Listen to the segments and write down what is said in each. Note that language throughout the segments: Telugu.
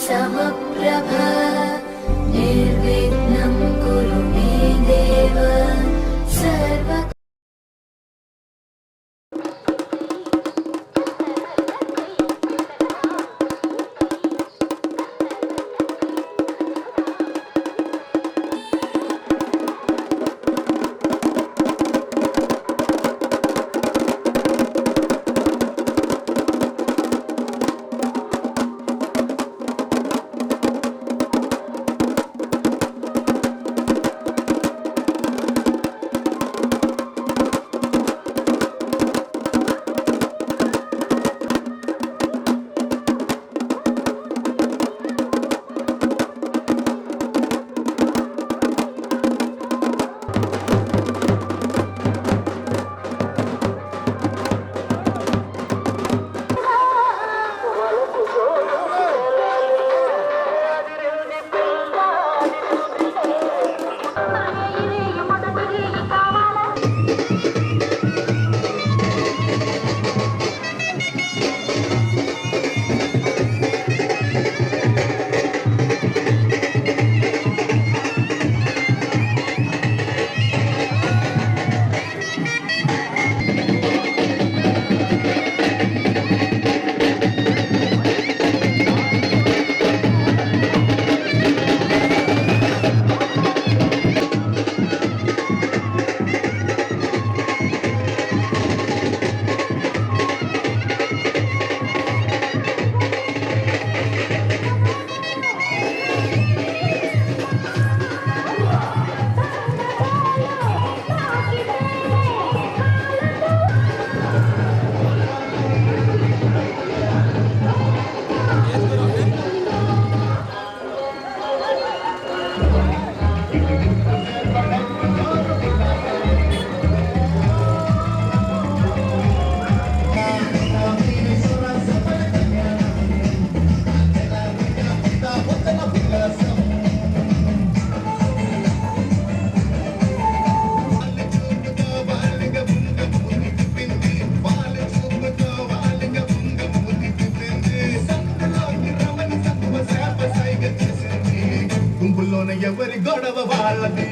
समप्रभ निर्विघ्नं कुरु मे देव सर्व ఎవరి గొడవ వాళ్ళది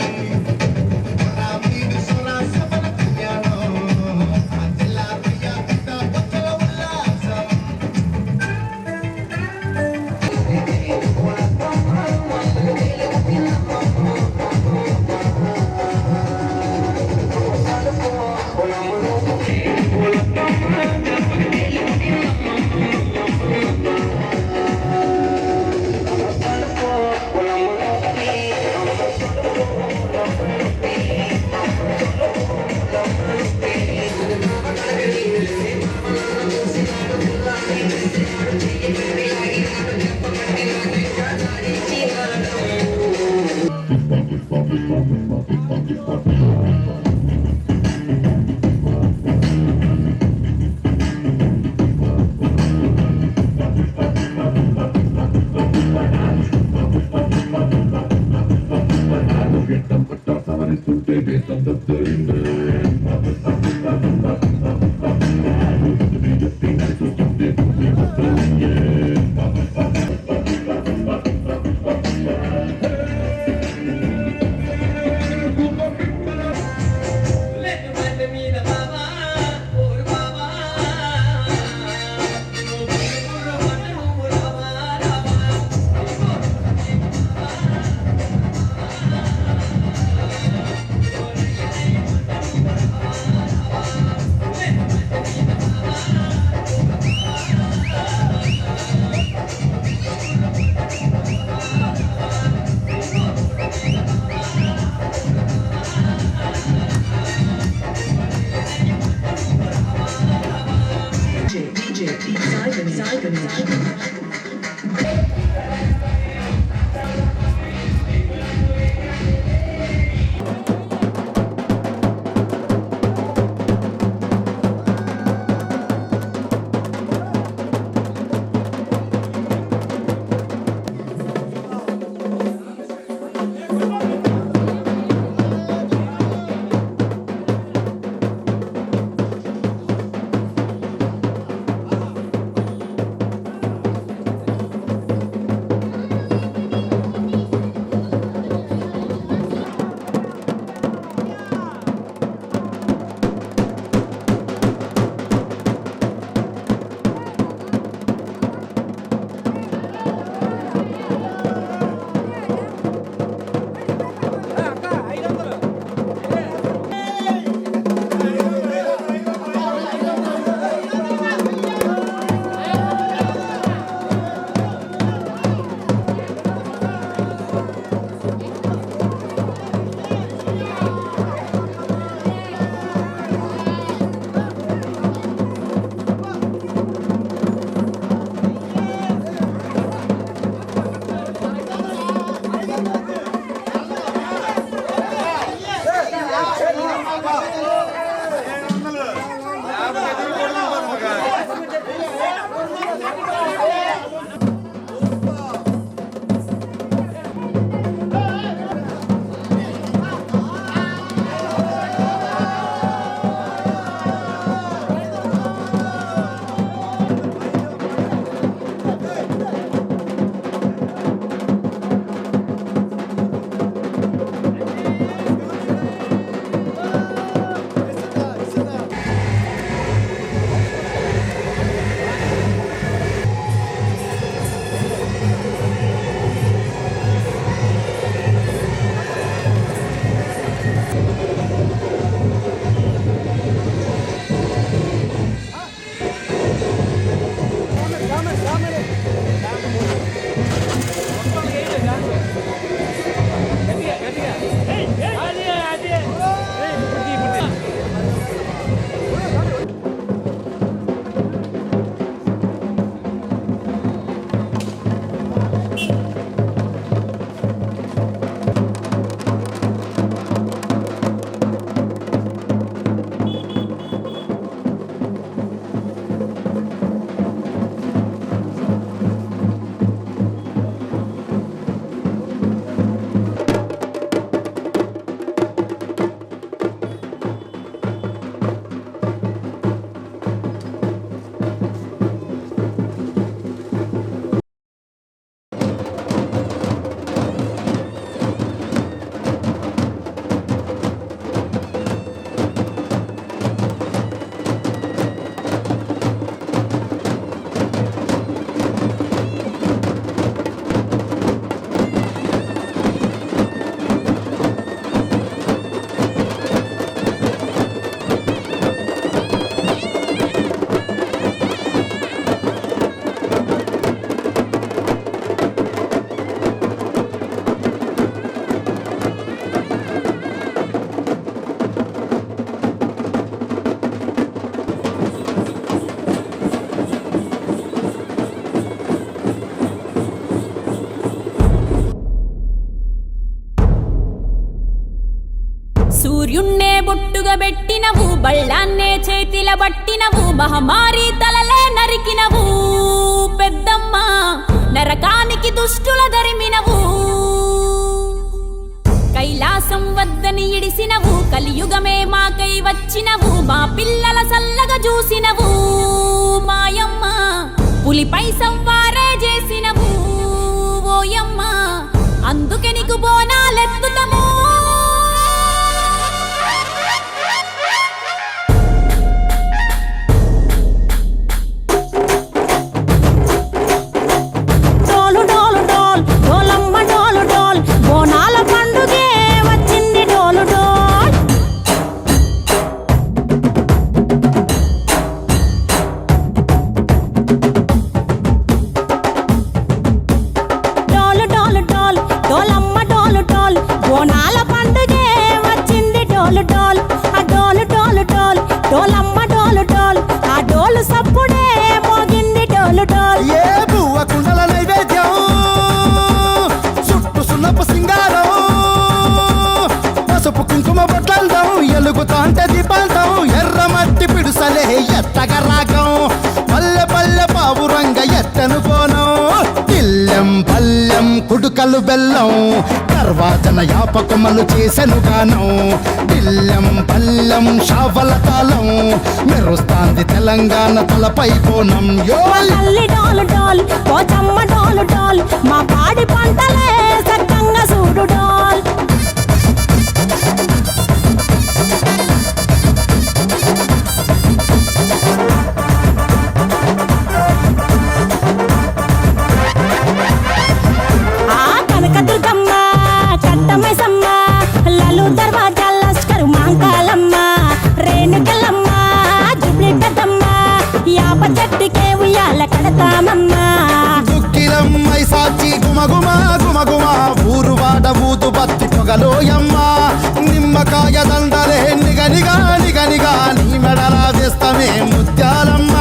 బొట్టుగా పెట్టినవు, బళ్ళాన్నే చేతిల బట్టినవు, మహమారి తలలే నరికినవు పెద్దమ్మ, నరకానికి దుష్టుల దరిమినవు. కైలాసం వద్దని ఇడిసినవు, కలియుగమే మాకై వచ్చినవు, మా పిల్లల సల్లగా చూసినవు మాయమ్మ, పులిపై సవ్వారే చేసినవు ఓయమ్మ, అందుకే నీకు బోనాలెత్తుతము. ఎలుగుతాంటే దీపాంతం ఎర్రమట్టి పిడుసలే ఎత్తగ రాగం, పల్లె పల్లె పావురంగ ఎత్తను కోనం, ఇల్లెం పల్లెం కుడుకలు బెల్లం, తర్వాతన యాపకమలు చేసెను గానం, ఇల్లెం పల్లెం షావల తాళం, మెరుస్తాంది తెలంగాణ తలపై కోణం. మా పాడి పంటలే సక్కంగా చూడు డాల్. దుక్కిలమ్మై సాచి గుమగుమ గుమగుమ, ఊరు వాడ ఊదు బత్తి పొగలోయమ్మ, నిమ్మకాయ దండలే నిగనిగా నిగనిగా, నీ మెడల వేస్తమే ముత్యాలమ్మ,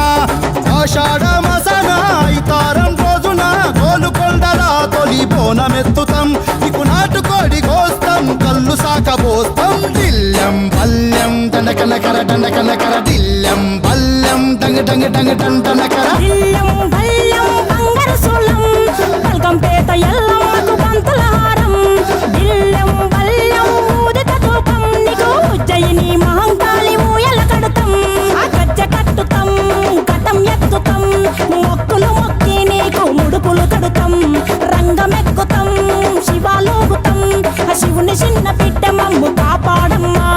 ఆషాఢ మసన ఇతారం రోజున గోలుకొండల తొలి బోనమెత్తుతాం, నీకు నాటుకోడి కోస్తాం, కళ్ళు సాకబోస్తాం, దిల్లెం పల్లెం దండకనకర దండకనకర, దిల్లెం పల్లెం డంగ డంగ డంగ డండనకర, పేట ఎల్లమ్మకు పంతుల హారం, దిల్లెం బల్లెం ఊదిత ధూపం, నీకు ఉజ్జయిని మహంకాళి ఊయల కడుతాం, గజ్జ కట్టుతాం కటం ఎత్తుతాం, మొక్కులు మొక్కి నీకు ముడుపులు కడుతాం, రంగమెక్కుతాం శివాలోగుతాం, శివుని చిన్న బిడ్డ మమ్ము కాపాడమ్మా.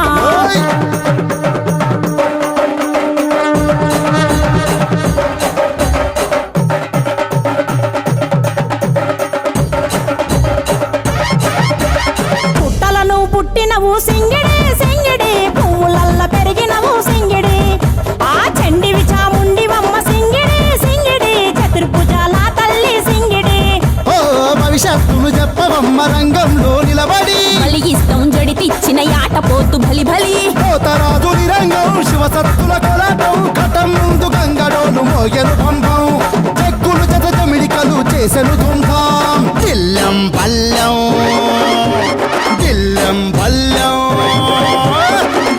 పుట్టినవు సింగిడి సింగిడి, పువ్వులల్ల పెరిగినవు సింగిడి, ఆ చండివి చాముండివమ్మ సింగిడి సింగిడి, చతుర్భుజాల తల్లి సింగిడి. ఓ భవిష్యత్తును చెప్పవమ్మ రంగంలో నిలబడి, బలిగిస్తాం జడితిచ్చిన యాట పోతు బలి బలి, పోతరాజు రంగం శివసత్తుల కొలాటం, కటం ముందు గంగడోలు మోగెను పంపం, చెక్కులు జత జమిడికలు చేసెను ధూంధాం, దిల్లెం పల్లెం దిల్లెం పల్లెం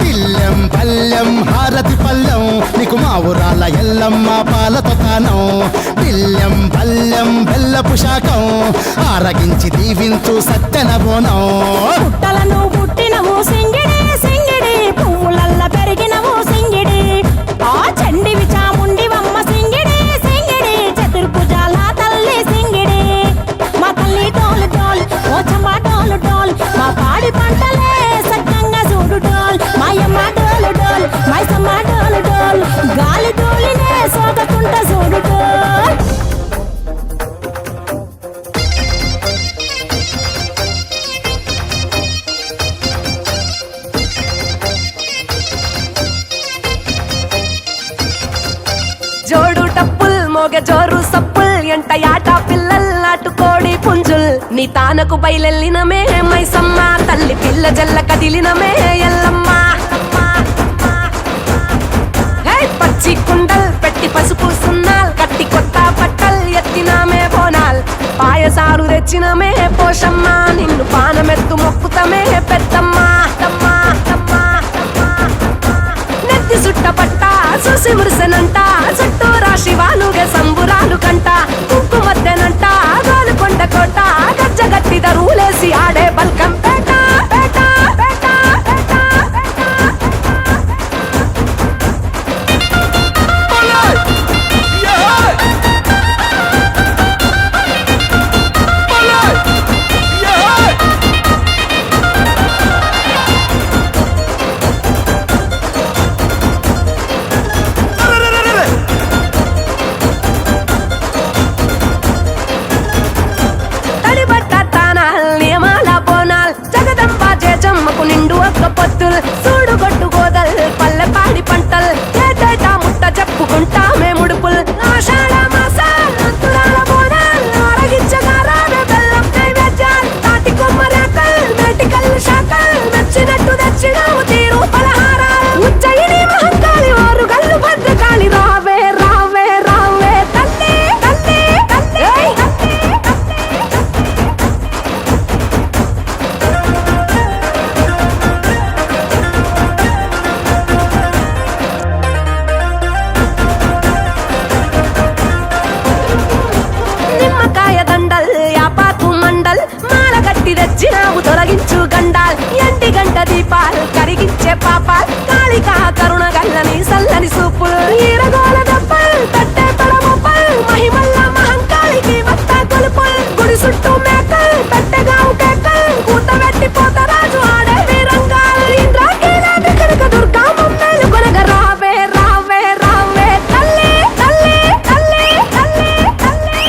దిల్లెం పల్లెం హారతి పల్లెం, నీకు మా ఊరాల ఎల్లమ్మ పాలతో తానం, దిల్లెం పల్లెం బెల్లపు శాఖం, ఆరగించి దీవించు సత్తెన బోనం. పుట్టలను పుట్టినవు సింగిడి సింగిడి, పువ్వులల్ల పెరిగినవు సింగిడి, ఆ చండివి చాముండివమ్మ సింగిడి సింగిడి, చతుర్భుజాల తల్లి సింగిడి, మా తల్లి డోలు డోల్ ఓ చమ్మ డోలు డోల్, మా పాడి పంటలే సక్కంగా చూడు డోల్, మాయమ్మ డోలు డోల్ మైసమ్మ డోలు డోల్, గాలి డోలినే సోకకుంట చూడు డోల్. జోడు టప్పుల్ మోగ జోరు సప్పుల్ ఎంట యాట పిల్లల్ నాటుకోడి పుంజుల్, నీ తానకు బయలెల్లినమే మైసమ్మ, తల్లి పిల్ల జల్ల కదిలినమే ఎల్లమ్మ, పచ్చి కుండల్ పెట్టి పసుపు సున్నాల్, కట్టి కొత్త పట్టల్ ఎత్తినామే బోనాల్, పాయసారు తెచ్చినమే పోషమ్మ, నిన్ను పానమెత్తు మొక్కుతమే పెద్దమ్మ. చూసి సుట్టపట్ట చూసి మురిసెనంట చుట్టూరా శివాలుగే సంబురాలు కంట కుక్కు మద్దెనంట గోలుకొండ కోట గజ్జగట్టి దరువులేసి ఆడే బల్కం పేట పేట పేట పేట తడిబట్ట తానాల్ నియమాల బోనాల్ జగదంబ జయజమ్మకు నిండు ఒక్క పొత్తుల్ సూడు గొట్టు గోదల్ పల్లె పాడి పంటల్ ఏటేటా ముట్ట చెప్పుకుంటా మేముడుపుల్ ఆషాఢ మాసాల్ అంతురాల బోనాల్ ఆరగించగారానే బెల్లం నైవేద్యాల్ తాటి కొమ్మరేకల్ మేటికల్ శాఖల్ మెచ్చినట్టు దక్షిణాము తీరు పలహారాల్ ఉజ్జయిని మహంకాళి ఓరు గల్లు భద్రకాళి రావే రావే రావే తల్లి తల్లి తల్లి నిమ్మకాయ దండల్ యాపాకు మండల్ మాల కట్టి తెచ్చినావు తొలగించు గండాల్ ఎండి గంట దీపాల్ కరిగించే పాపాల్ కాళికా కరుణ గల్లని సల్లని సూపుల్ ఈరగోల దప్పల్ తట్టే తొడముపల్ మహిమల్ల మహంకాళికి వత్త కొలుపుల్ గుడి చుట్టూ మేకల్ పెట్టెగావు కేకల్ కూత వెట్టి పోతరాజు ఆడే వీరంగాల్ ఇంద్రాకీలాంటి కనక దుర్గా మమ్మేలు కొనగ రావే రావే రావే తల్లి తల్లి తల్లి తల్లి తల్లి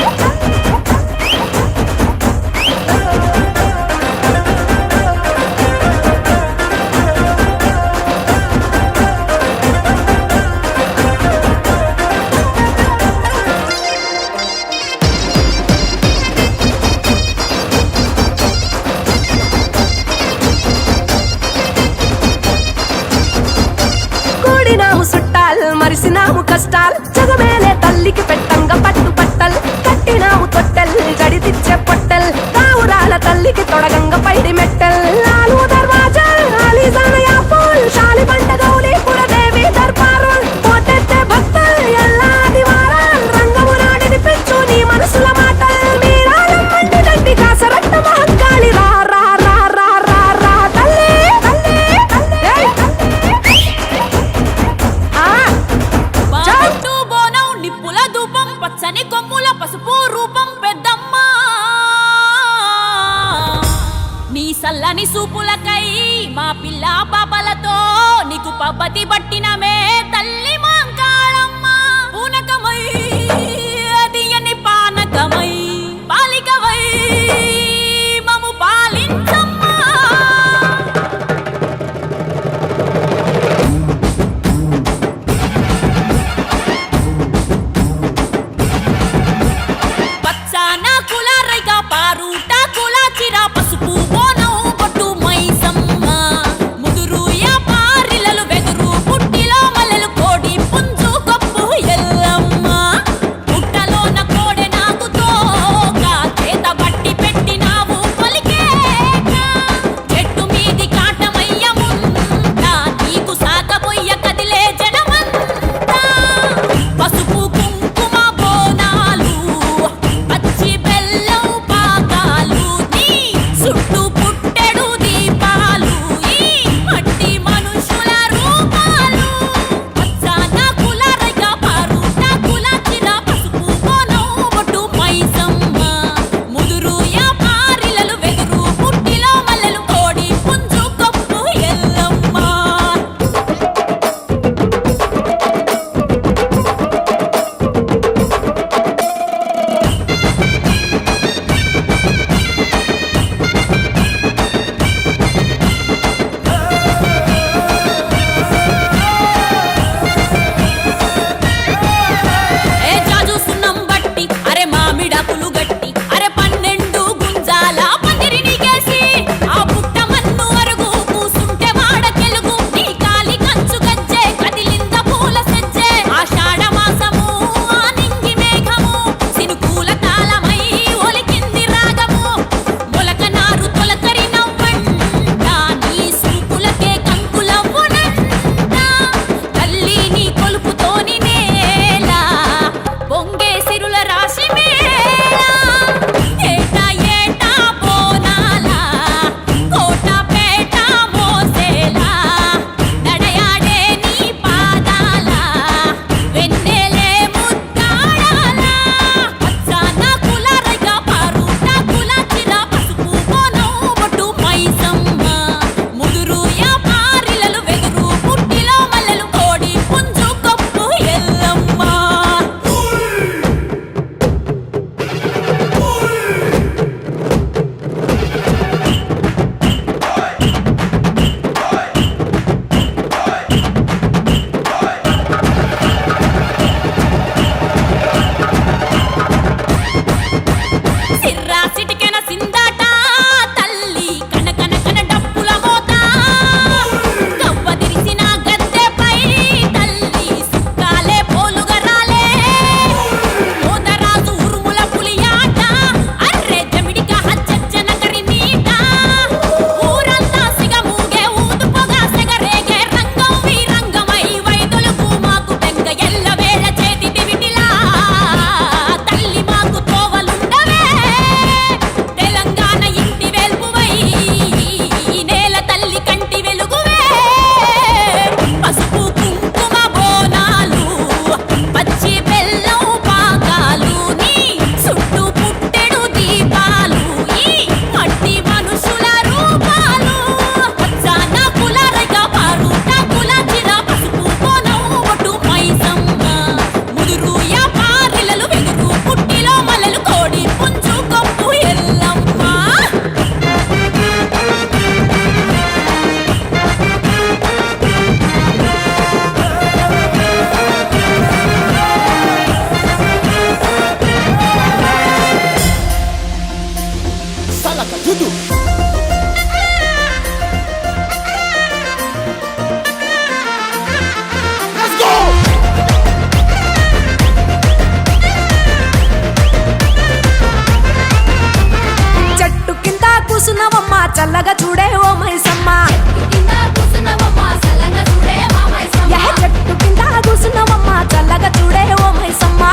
కూడినాము సుట్టాల్ మరిసినాము కష్టాల్ జగమేలే తల్లికి పెట్టంగా పట్టు పట్టల్ కట్టినాము తొట్టెల్ జడితిచ్చే పొట్టెల్ కావురాల తల్లికి తొడగంగ పైడి మెట్టెల్ లాలు దర్వాజల్ ఆలీజాన యాపూల్ శాలి బండ గౌలి పురదేవి దర్బారుల్ పోటెత్తే భక్తల్ ఎల్లాది వారాల్ రంగము నాడిని పెంచు నీ మనసుల మాటల్ మీరాలం మండి దండి కాసరట్ట మహంకాళి రా రా రా రా రా రా తల్లి తల్లి తల్లి బాగుంటూ బోనం నిప్పుల ధూపం పచ్చని కొమ్ముల పసుపు రూపం పెద్దమ్మ నీ సల్లని సూపులకై మా పిల్ల పాపలతో నీకు పబ్బతి పట్టినమే తల్లి మాంకాళమ్మ పూనకమై తీయని పానకమై పాలికవై మము పాలించమ్మా పచ్చాన కుల రైక పారుట కుల చిర పసుపు బోనం బొట్టు మైసమ్మ ముదురు యా పారిలలు వెదురు పుట్టిలో మల్లెలు కోడి చల్లగా చూడే ఓ మైసమ్మ కింద కూసున్నవమ్మ చల్లగా చూడే మా మైసమ్మ యహ చెట్టు కింద కూసున్నవమ్మ చల్లగా చూడే ఓ మైసమ్మ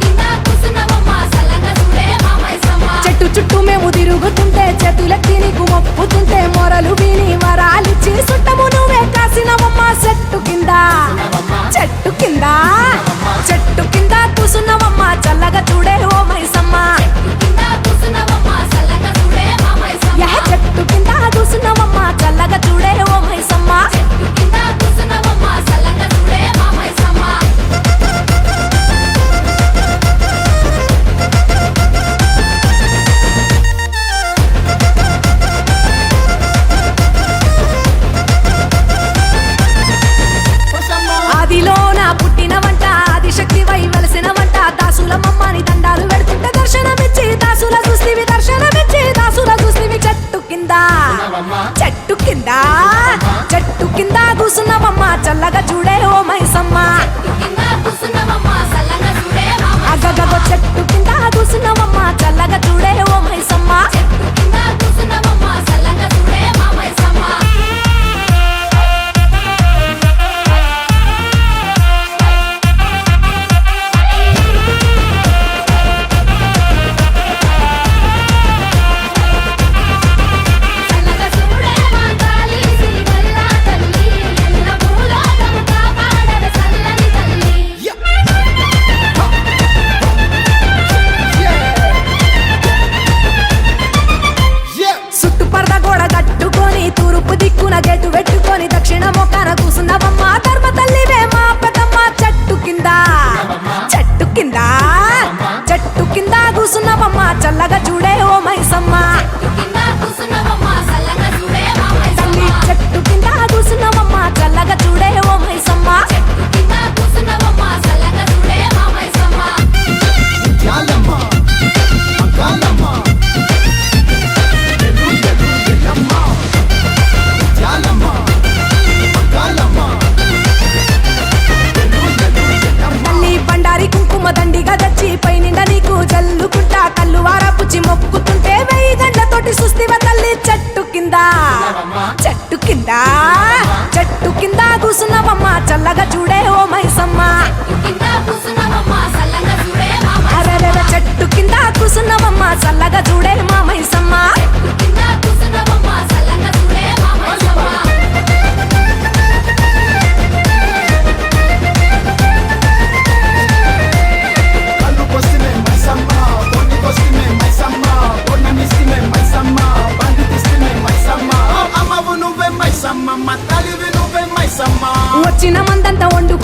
కింద కూసున్నవమ్మ చల్లగా చూడే మా మైసమ్మ చెట్టు చుట్టూ మేము తిరుగుతుంటే చేతులెత్తి నీకు మొక్కుతుంటే మొరలు విని వరాలిచ్చి సుట్టము నువ్వే కాసినవమ్మ చెట్టు కింద చెట్టు కింద చెట్టు కింద కూసున్నవమ్మ చల్లగా చూడే ఓ మైసమ్మ కింద కూసున్నవమ్మ చల్లగా చూడే మా మైసమ్మ యహ చెట్టు కింద కూసున్నవమ్మ చల్లగా చూడే ఓ మైసమ్మ కింద కూసున్నవమ్మ చల్లగా చూడే మా మైసమ్మ ఆదిలో నా పుట్టిన వంట ఆదిశక్తి వై వెలసిన వంట దాసుల మమ్మని దండాలు పెడుతుంటే దర్శనమిచ్చి దాసుల చూస్తివి దర్శనమిచ్చి దాసుల చూస్తివి చెట్టు కింద చెట్టు కింద చెట్టు కింద కూసున్నవమ్మ చల్లగా చూడే ఓ మైసమ్మ కింద కూసున్నవమ్మ చల్లగా చూడే మా అగగగో చెట్టు కింద కూసున్నవమ్మ చల్లగా చూడే ఓ మైసమ్మ కింద కూసున్నవమ్మ చల్లగా చూడే మా మైసమ్మ చల్లగా చూడే మా తల్లి శ్రీవల్ల తల్లి ఎల్ల భూలోకము కాపాడవే చల్లని తల్లి చుట్టు పరద గోడ కట్టుకొని తూర్పు దిక్కున గెట్టు పెట్టుకొని దక్షిణ మొక్కన కూసున్నవమ్మ ధర్మ తల్లివే మా పెద్దమ్మ చెట్టు కింద చెట్టు కింద చెట్టు కింద కూసున్నవమ్మ చల్లగా చూడే ఓ మైసమ్మ కింద కూసున్నవమ్మ చల్లగా చూడే మా తల్లి మైసమ్మ చెట్టు కింద కూసున్నవమ్మ చల్లగా చూడే ఓ మైసమ్మ కింద కూసున్నవమ్మ చల్లగా చూడే మా మైసమ్మ యాలమ్మ మంగళమ్మ ఎల్లమ్మ యాలమ్మ మంగళమ్మ తల్లి బండారి కుంకుమ దండిగా తెచ్చి పై నిండా నీకు జల్లుకుంటా కళ్ళు వారపుచ్చి మొక్కుతుంటే వెయ్యి గంటతోటి సుస్తివ తల్లి చెట్టు కింద చెట్టు కింద చెట్టు కింద కూసున్నవమ్మ చల్లగా చూడే ఓ మైసమ్మ కింద కూసున్నవమ్మ చల్లగా చూడే మా అరెరెర చెట్టు కింద కూసున్నవమ్మ చల్లగా చూడే మా మైసమ్మ కింద కూసున్నవమ్మ చల్లగా చూడే మా మైసమ్మ కళ్ళు కొస్తిమే మైసమ్మ కొన్ని కొస్తిమే మైసమ్మ కొన్న మిస్తిమే మైసమ్మ బండి తిస్తిమే మైసమ్మ అమ్మవు నువ్వే మైసమ్మ మా తల్లివి నువ్వే మైసమ్మ వచ్చిన మందంతా వండుకు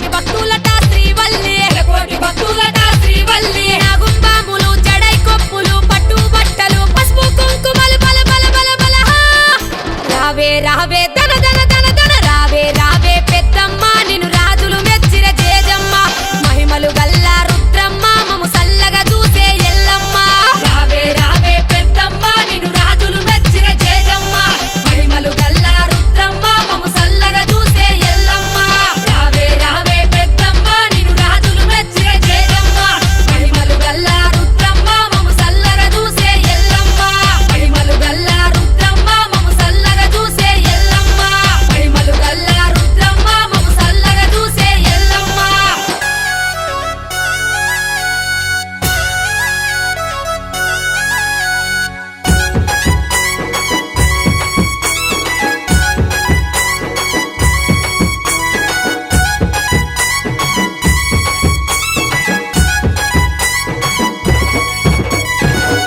నెలకోటి భక్తులట శ్రీవల్లి నెలకోటి భక్తులట శ్రీవల్లి నాగుంబాములు జడై కొప్పులు పట్టు బట్టలు పసుపు కుంకుమలు బల బల బల బల రావే రావే ధన ధన ధన ధన రావే రావే పెద్దమ్మ నిన్ను రాజులు మెచ్చిర జేజమ్మ మహిమలు గల్లా రుద్రమ్మ మము సల్లగా చూసే ఎల్లమ్మ రావే రావే పెద్దమ్మ నిన్ను రాజులు మెచ్చిర జేజమ్మ మహిమలు గల్లా రుద్రమ్మ మము సల్లగా చూసే ఎల్లమ్మ రావే రావే పెద్దమ్మ నిన్ను రాజులు మెచ్చిర జేజమ్మ మహిమలు గల్లా రుద్రమ్మ మము సల్లగా చూసే ఎల్లమ్మ మహిమలు గల్లా రుద్రమ్మ మము సల్లగా చూసే ఎల్లమ్మ మహిమలు గల్లా రుద్రమ్మ మము సల్లగా చూసే ఎల్లమ్మ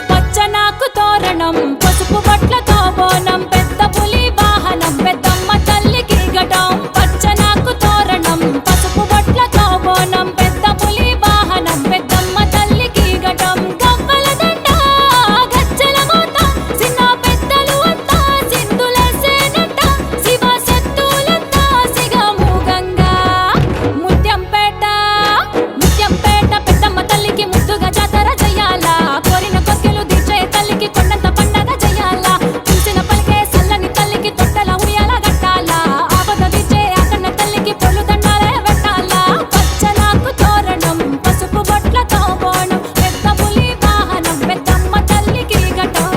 పచ్చనాకు తోరణం పసుపు బట్లతో బోనం పెద్ద పులి వాహనం పెద్దమ్మ తల్లికి ఘటం పచ్చనాకు తోరణం పసుపు బట్లతో బోనం పెద్ద పులి వాహనం పెద్దమ్మ తల్లికి ఘటం గవ్వల దండ గజ్జల మోత చిన్న పెద్దలు అంతా సింధులేసేనంట శివ శక్తులంతా సిగమూగంగా ముత్యంపేట పెద్దమ్మ తల్లికి ముద్దుగా జాతర చెయ్యాలా కోరిన కోర్కెలు తీర్చే తల్లికి కొండంత పండగ చెయ్యాలా చూసిన పలికే సల్లని తల్లికి తొట్టల ఉయ్యాల గట్టాలా ఆపద తీర్చే ఆకన్న తల్లికి పొలు దండాలే పెట్టాలా పచ్చనాకు తోరణం పసుపు బొట్లతో బోనం పెద్ద పులి వాహనం పెద్దమ్మ తల్లికి ఘటం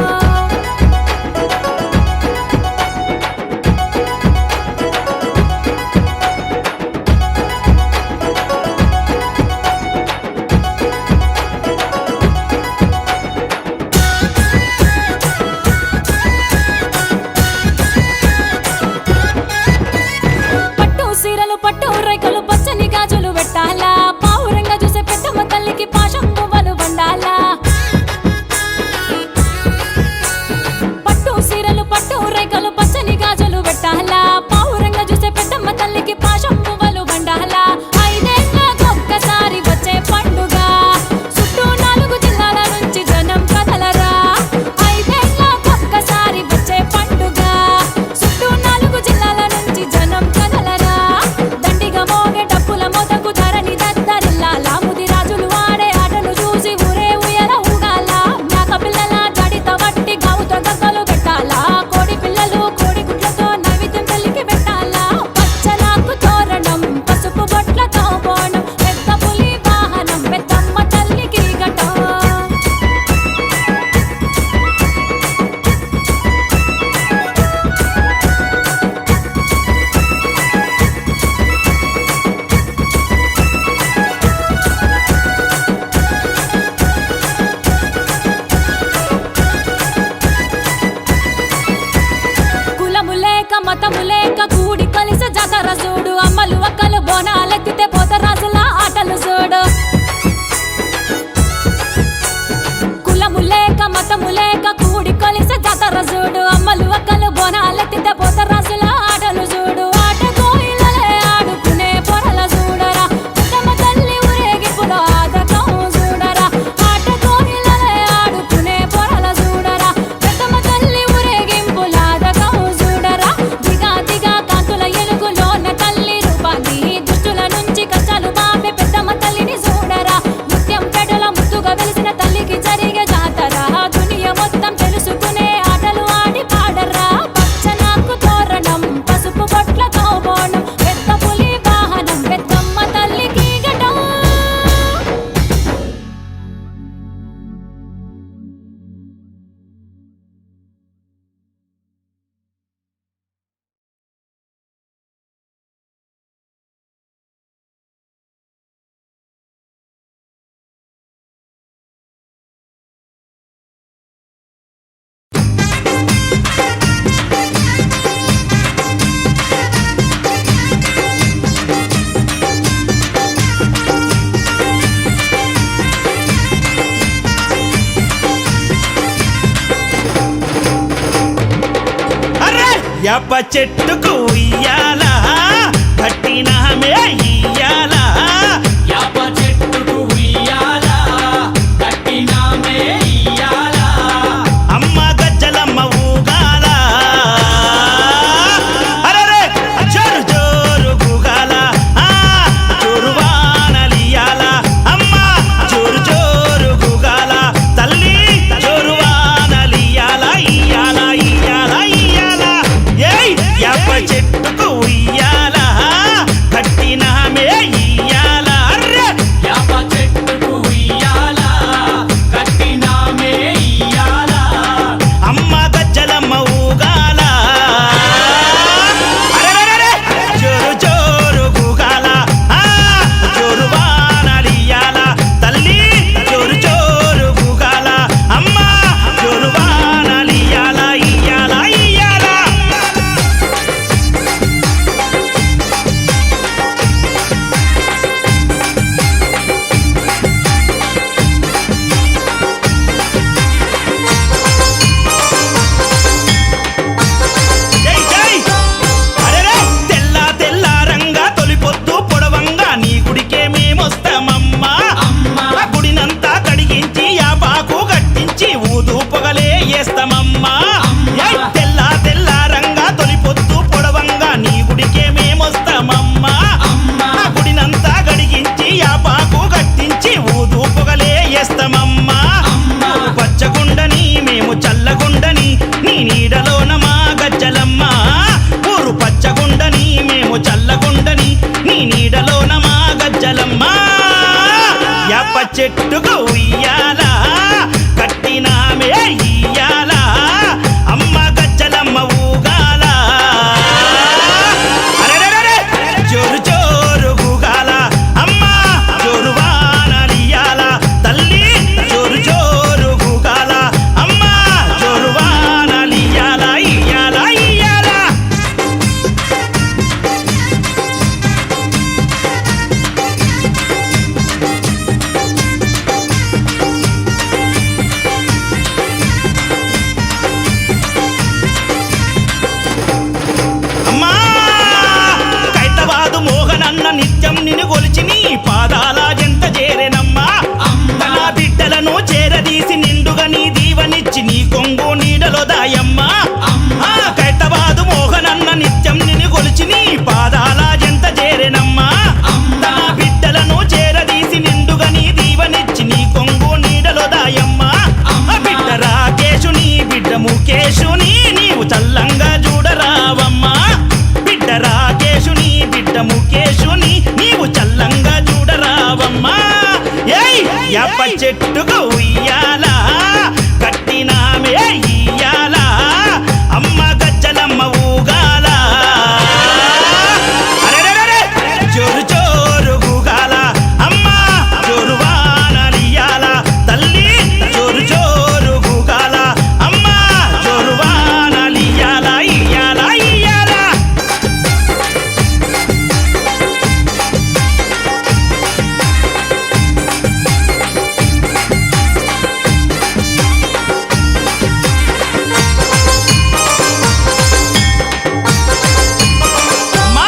పట్టు సీరలు పట్టు రేఖలు పచ్చని గాజులు పెట్టాలా పావురంగా చూసే పెద్దమ్మ తల్లికి పాశం పువ్వులు వండాలా పట్టు సీరలు పట్టు రేఖలు పచ్చని గాజులు పెట్టాలా పావురంగా చూసే పెద్దమ్మ తల్లికి పాశం పువ్వులు వండాలా ఐదేళ్ళకొక్కసారి వచ్చే పండుగ చుట్టూ 4 జిల్లాల నుంచి జనం కదలరా ఐదేళ్ళకొక్కసారి వచ్చే పండుగ చుట్టూ 4 జిల్లాల నుంచి జనం కదలరా దండిగా మోగే డప్పుల మోతకు ధరణి దద్దరిల్లాలా ముది రాజులు ఆడే ఆటలు చూసి ఊరే ఉయ్యాల ఊగాల మేక పిల్లల జడిత వట్టి గావుతో గగ్గలు పెట్టాలా కోడి పిల్లలు కోడి గుడ్లతో నైవేద్యం తల్లికి పెట్టాలా పచ్చనాకు తోరణం పసుపు బొట్లతో బోనం పెద్ద పులి వాహనం పెద్దమ్మ తల్లికి ఘటం కులము లేక మతము లేక కూడి కలిసి జాతర చూడు అమ్మలు అక్కలు బోనాలెత్తితే పోతరాజుల ఆటలు చూడు కులము లేక మతము లేక కూడి కలిసి జాతర చూడు అమ్మలు అక్కలు బోనాలెత్తితే పోతరాజుల ఆటలు చూడు ఆట కోయిలలే ఆడుకునే పొరల చూడరా పెద్దమ్మ తల్లి ఊరేగింపులో ఆటకం చూడరా ఆట కోయిలలే ఆడుకునే పొరల చూడరా పెద్దమ్మ తల్లి ఊరేగింపులో ఆటకం చూడరా దిగా దిగా కాంతుల ఎలుగులోన తల్లి రూపాన్ని దుష్టుల నుంచి కష్టాలు బాపే పెద్దమ్మ తల్లిని చూడరా ముత్యం పెడల ముద్దుగా వెలిసిన తల్లికి జరిగే జాతర దునియ మొత్తం తెలుసుకునే ఆటలు ఆడి పాడరా పచ్చనాకు తోరణం పసుపు బొట్లతో బోనం పెద్ద పులి వాహనం పెద్దమ్మ తల్లికి ఘటం యాప చెట్టుకు ఇయ్యాల కట్టిన ఇయ్యాల గజ్జలమ్మ యాప చెట్టుకు ఉయ్యాల కట్టినామే ఇయ్యాల అమ్మ గజ్జలమ్మ ఊగాల అరెరెరెరె! జోరు జోరు గూగాల అమ్మ జోరు వానలియాల తల్లి జోరు జోరు గూగాల అమ్మ జోరు వానలియాల ఇయ్యాల ఇయ్యాల అమ్మా కైతవాదు మోహనన్న నిత్యం నిన్ను కొలిచి నీ పాదాల జంత చేరెనమ్మా తన బిడ్డలను చేరదీసి నిండుగా నీ దీవనిచ్చి నీ కొంగు నీడలో దాయమ్మా కైతవాదు మోహనన్న నిత్యం నిన్ను కొలిచి నీ పాదాల జంత చేరెనమ్మా తన బిడ్డలను చేరదీసి నిండుగా నీ దీవనిచ్చి నీ కొంగు నీడలో దాయమ్మా బిడ్డ రాకేశుని బిడ్డ ముఖేశుని నీవు చల్లంగా చూడరావమ్మా బిడ్డ రాకేశుని బిడ్డ ముఖేశుని నీవు చల్లంగా చూడరావమ్మా ఏయ్ యాప చెట్టుకు ఉయ్యాల కట్టినామే ఇయ్యాల అమ్మ గజ్జలమ్మ ఊగాల అరెరెరెరె! జోరు జోరు గూగాల అమ్మ జోరు వానలియాల తల్లి జోరు జోరు గూగాల అమ్మ జోరు వానలియాల ఇయ్యాల ఇయ్యాల అమ్మా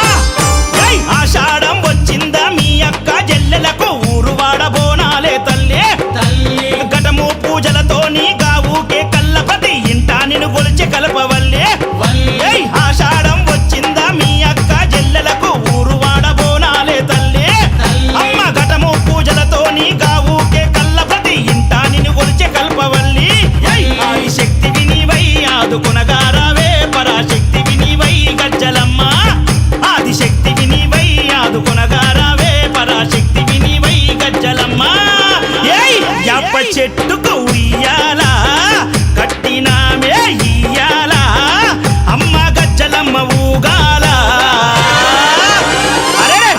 ఏయ్ ఆషాఢం వచ్చిందా మీ అక్క జల్లెలకు ఊరు వాడబోనాలే తల్లి ఘటము పూజలతో నీ గావుకే కల్లపతి ఇంటా నిన్ను గొలిచి కలపవల్లే ఏయ్ ఆషాఢం వచ్చిందా మీ అక్క జల్లెలకు ఊరు వాడబోనాలే తల్లి అమ్మ ఘటము పూజలతో నీ గావుకే కల్లపతి ఇంటా నిన్ను గొలిచి కల్పవల్లి ఏయ్ ఆది శక్తి వినివై ఆదుకొనగారావే పరాశక్తి వినివై గజ్జలమ్మ ఆదిశక్తి వినివై ఆదుకొనగారావే పరాశక్తి వినివై గజ్జలమ్మ ఏయ్ యాప చెట్టుకు ఉయ్యాల కట్టినామే ఇయ్యాల అమ్మ గజ్జలమ్మ ఊగాల అరెరె!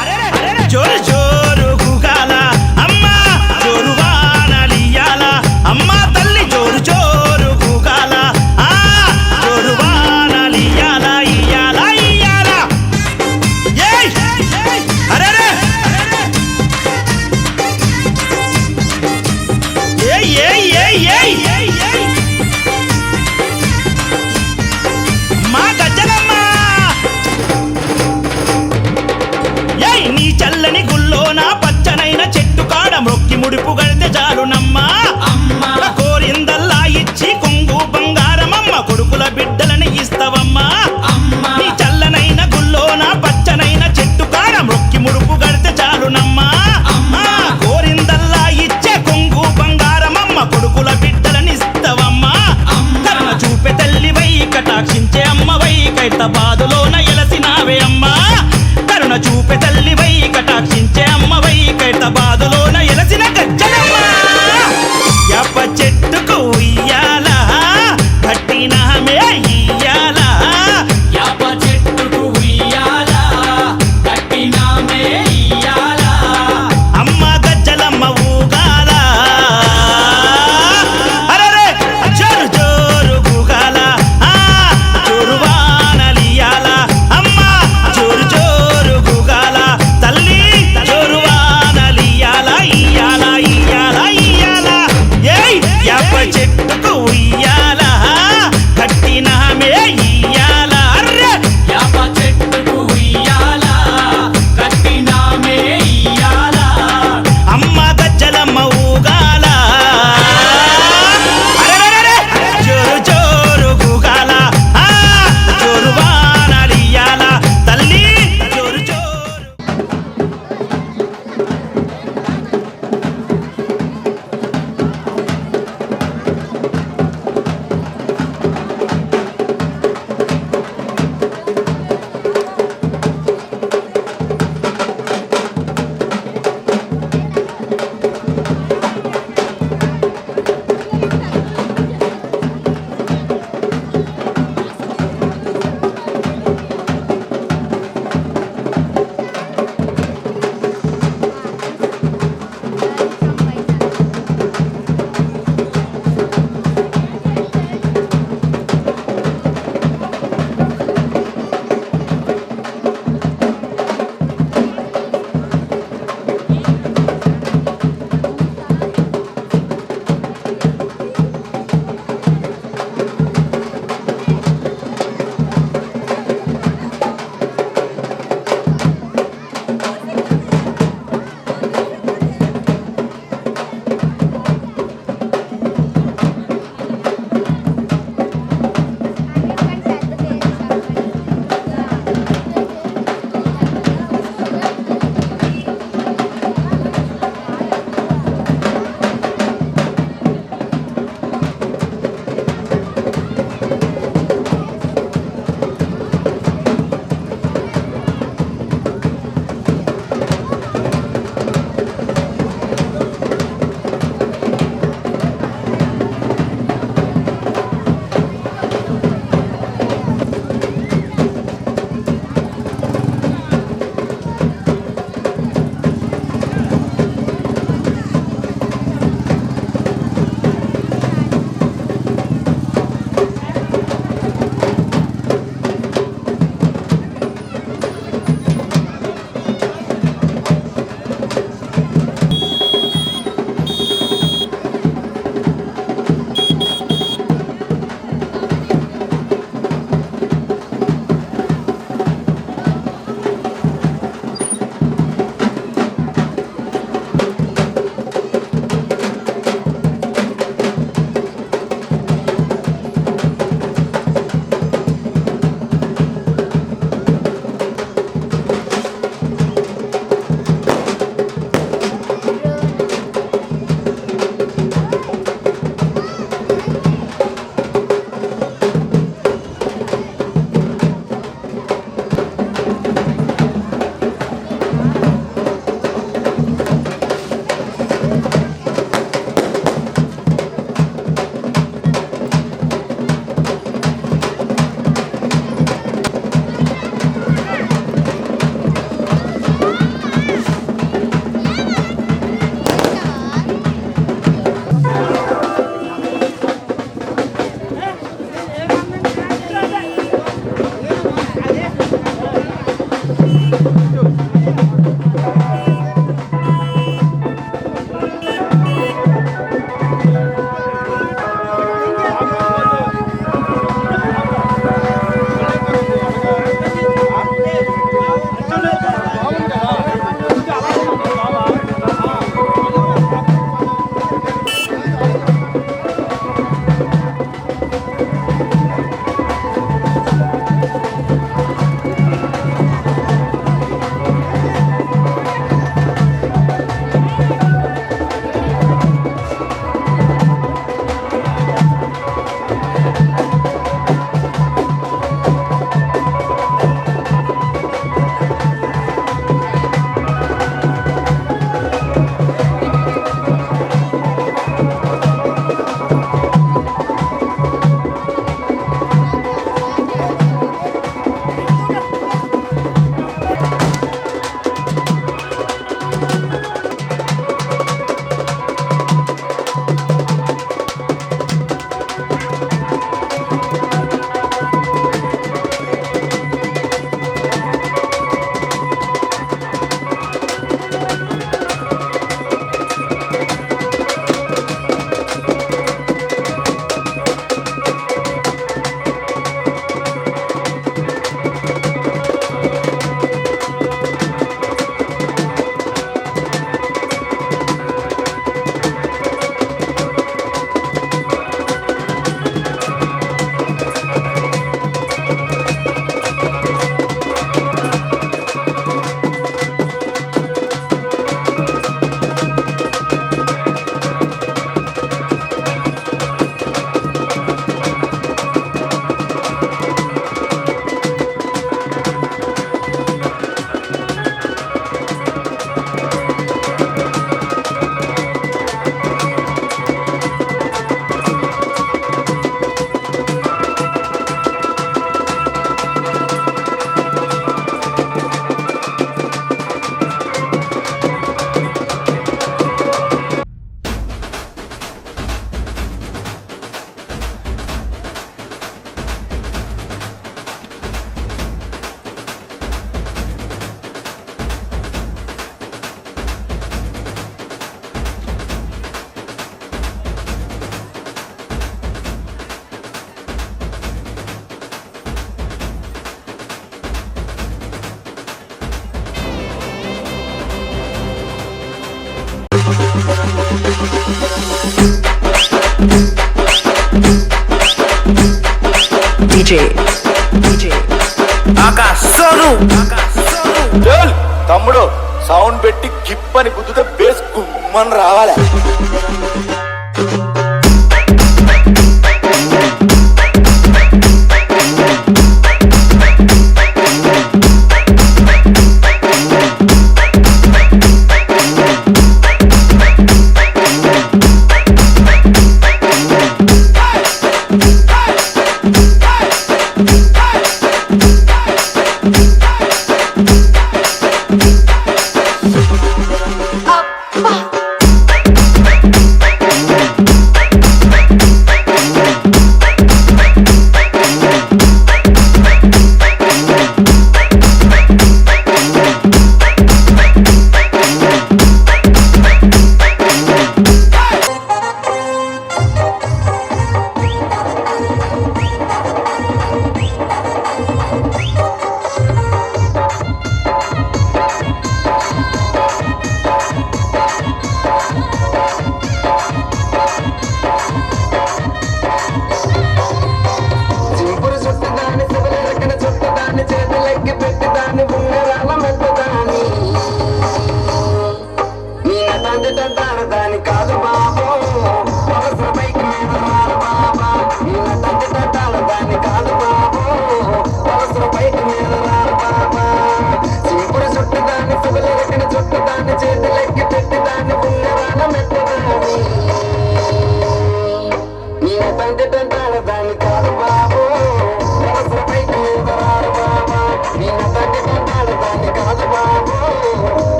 జోరు జోరు గూగాల అమ్మ జోరు వానలియాల అమ్మ తల్లి జోరు జోరు గూగాల ఆ జోరు వానలియాల ఇయ్యాల ఇయ్యాల ఏయ్ అరెరె! ఏయ్ తమ్ముడు సౌండ్ పెట్టి గిప్పని గుద్దుతే బేస్ గుమ్మని రావాలి.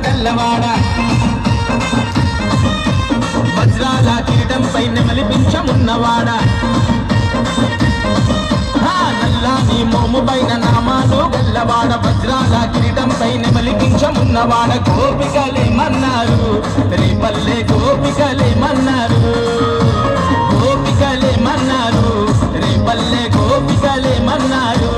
నల్లవా ఉన్నవాడ నల్లాని మోము పైన నామాలు గల్లవాడ వజ్రాల కిరీటం పైన మలికించమున్నవాడ గోపికలేమన్నారు రేపల్లె గోపికలేమన్నారు గోపికలేమన్నారు రేపల్లె గోపికలేమన్నారు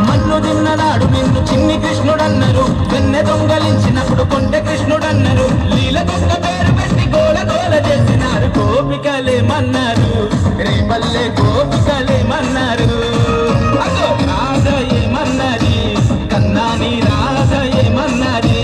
మన్ను తిన్ననాడు నిన్ను చిన్ని కృష్ణుడన్నారు వెన్నె దొంగలించినప్పుడు కొంటె కృష్ణుడన్నారు లీల దొంగ పేరు పెట్టి గోల గోల చేసినారు గోపికలేమన్నారు రేపల్లె గోపికలేమన్నారు అగో రాధ ఏమన్నది కన్నాని రాధ ఏమన్నది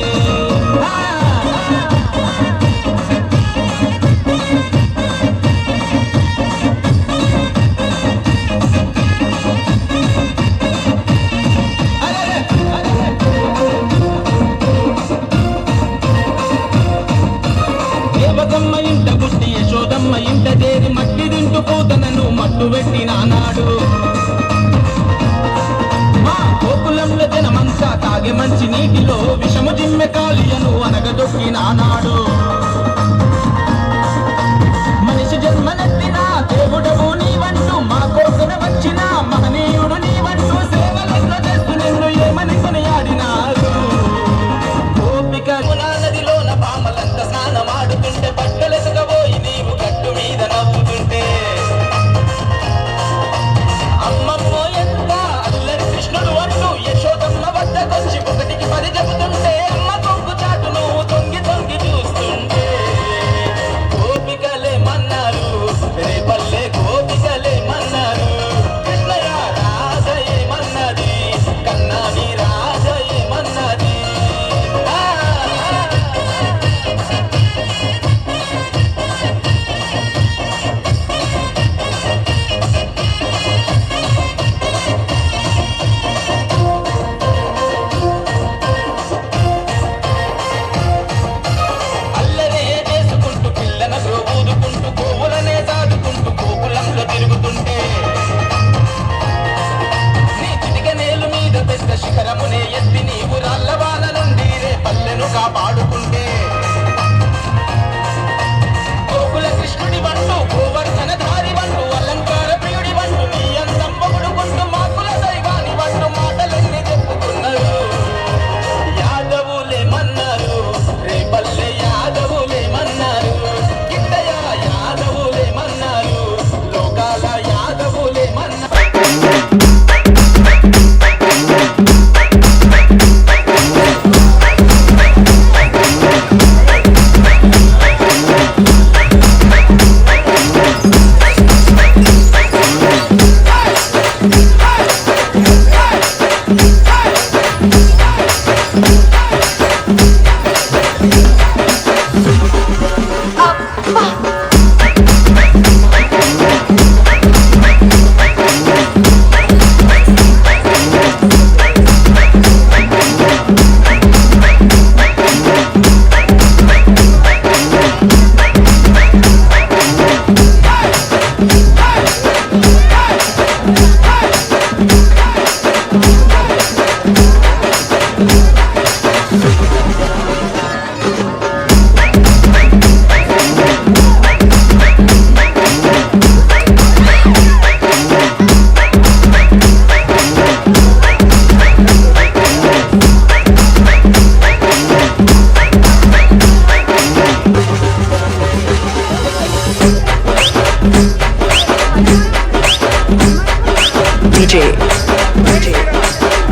దేవకమ్మ ఇంట పుట్టి యశోదమ్మ ఇంట చేరి మట్టి తింటూ పూతనను మట్టు పెట్టినాడు మా గోకులంలో జనమంతా తాగే మంచి నీటిలో విషము జిమ్మె కాళియను అనగదొక్కినాడు మనిషి జన్మనెత్తిన దేవుడవు నీవంటూ మా కోసన వచ్చిన మహనీయుడు నీవంటూ సేవలెన్నో చేస్తూ నిన్ను ఏమని కొనియాడినారు గోపిక నదిలోన పామలంత స్నానమాడుతుంటే బట్టలెసగబోయి నీవు గట్టు మీద నవ్వుతుంటే అమ్మమ్మో ఎంత అల్లరి కృష్ణుడు అంటూ యశోదమ్మ వద్దకొచ్చి ఒకటికి 10 చెబుతుంటే అమ్మ కొంగు చాటు నువ్వు తొంగి తొంగి చూస్తుంటే గోపికలేమన్నారు రేపల్లె గోపికలేమన్నారు కృష్ణయ్య రాధ ఏమన్నది కన్నాని రాధ ఏమన్నది అల్లరే చేసుకుంటూ పిల్లన ఊదుకుంటూ గోవులనే దాదుకుంటూ గోకులంలో తిరుగుతుంటే నీ చిటిక నేలు మీద పెద్ద శిఖరమునే ఎత్తి నీవు రాళ్ళవాన నుండి రే పల్లెను కాపాడుకుంటే గోకుల కృష్ణుడి వంటూ గోవర్ధన ధారి వంటూ అలంకార ప్రియుడి వంటూ నీ అందం పొగుడుకుంటూ మాకుల దైవాని వంటూ మాటలన్నీ చెప్పుకున్నారు యాదవులేమన్నారు రేపల్లె యాదవులేమన్నారు గిట్టయ్య యాదవులేమన్నారు లోకాల యాదవులేమన్నారు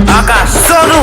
Akash Sonu.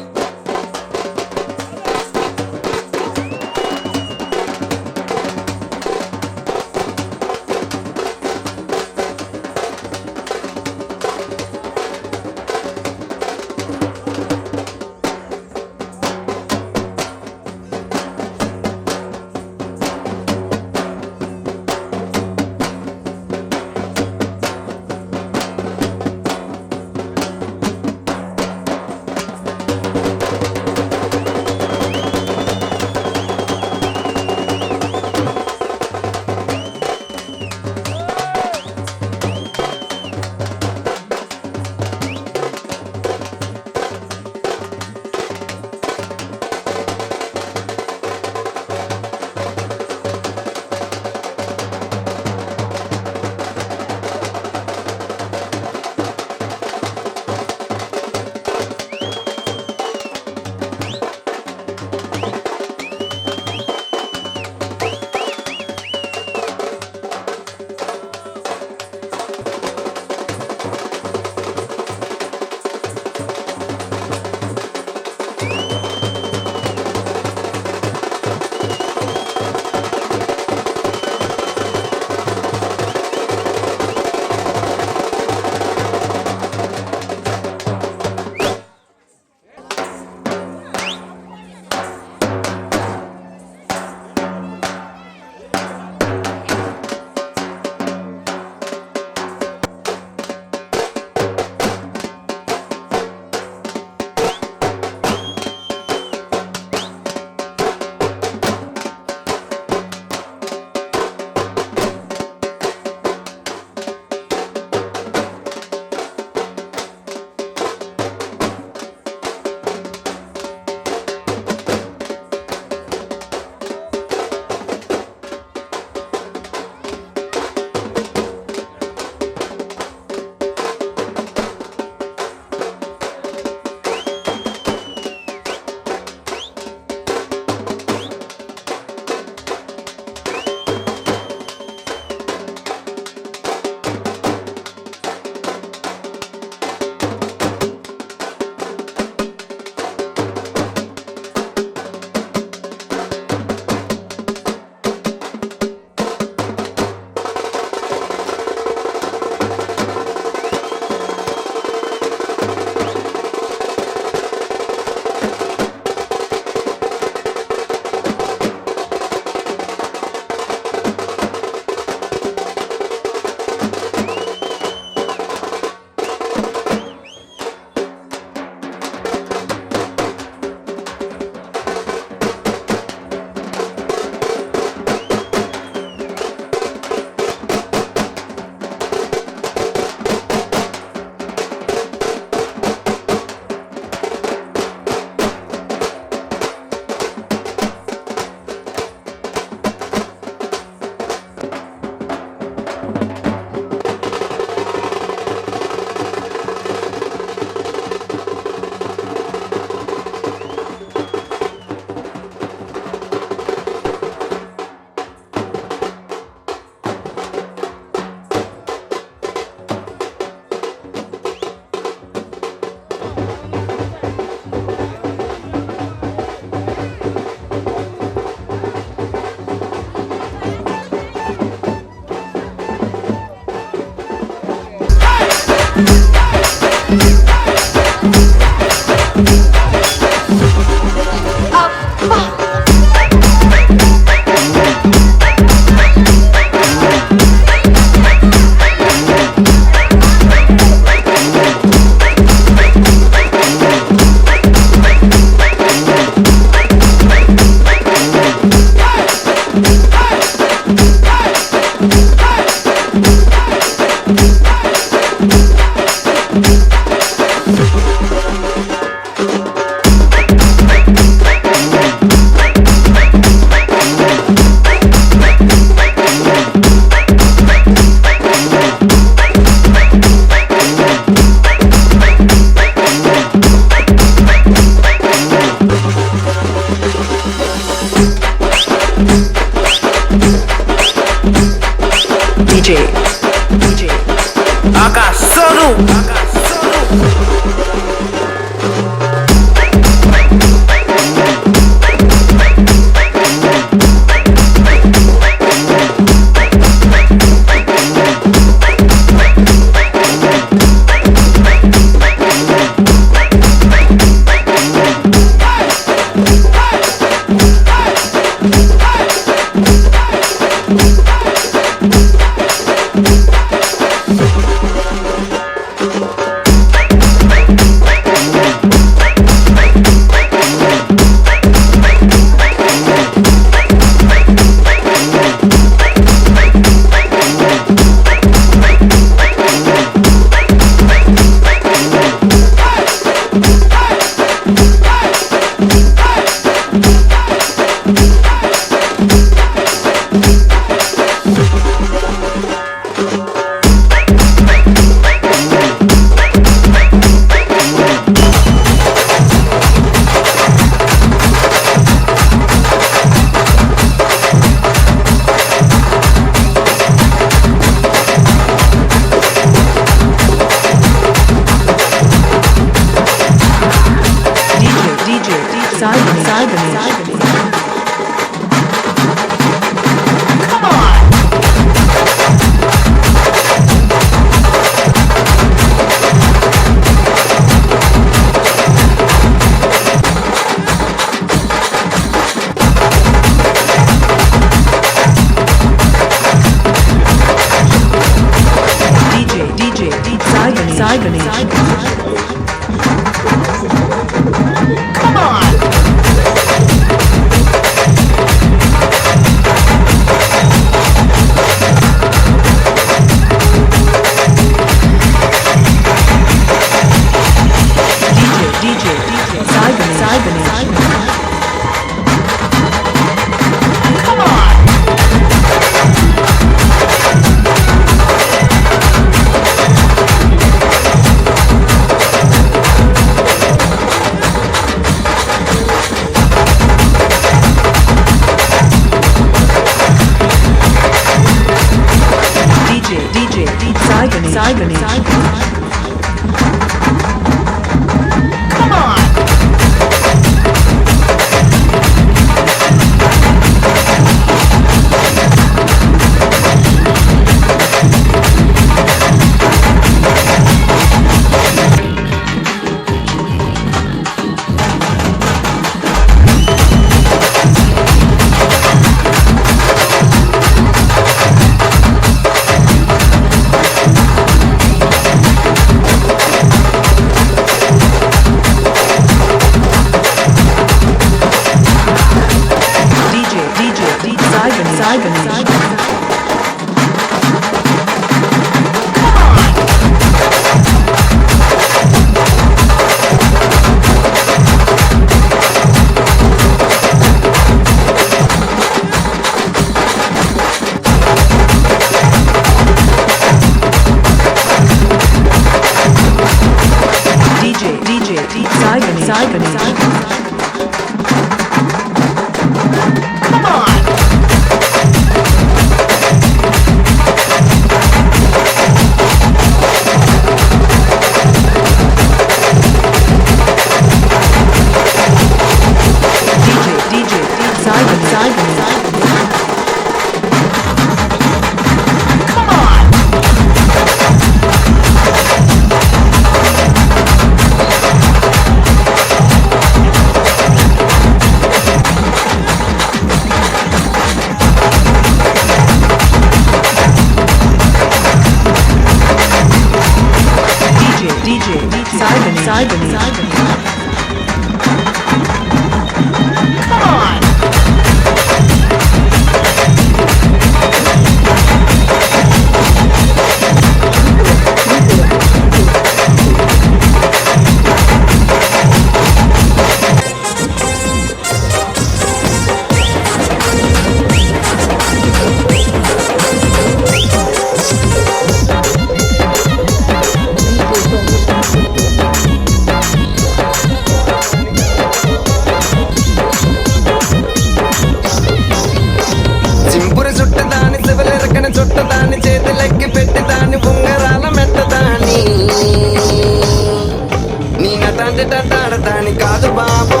నటాడదాని కాదు బాబో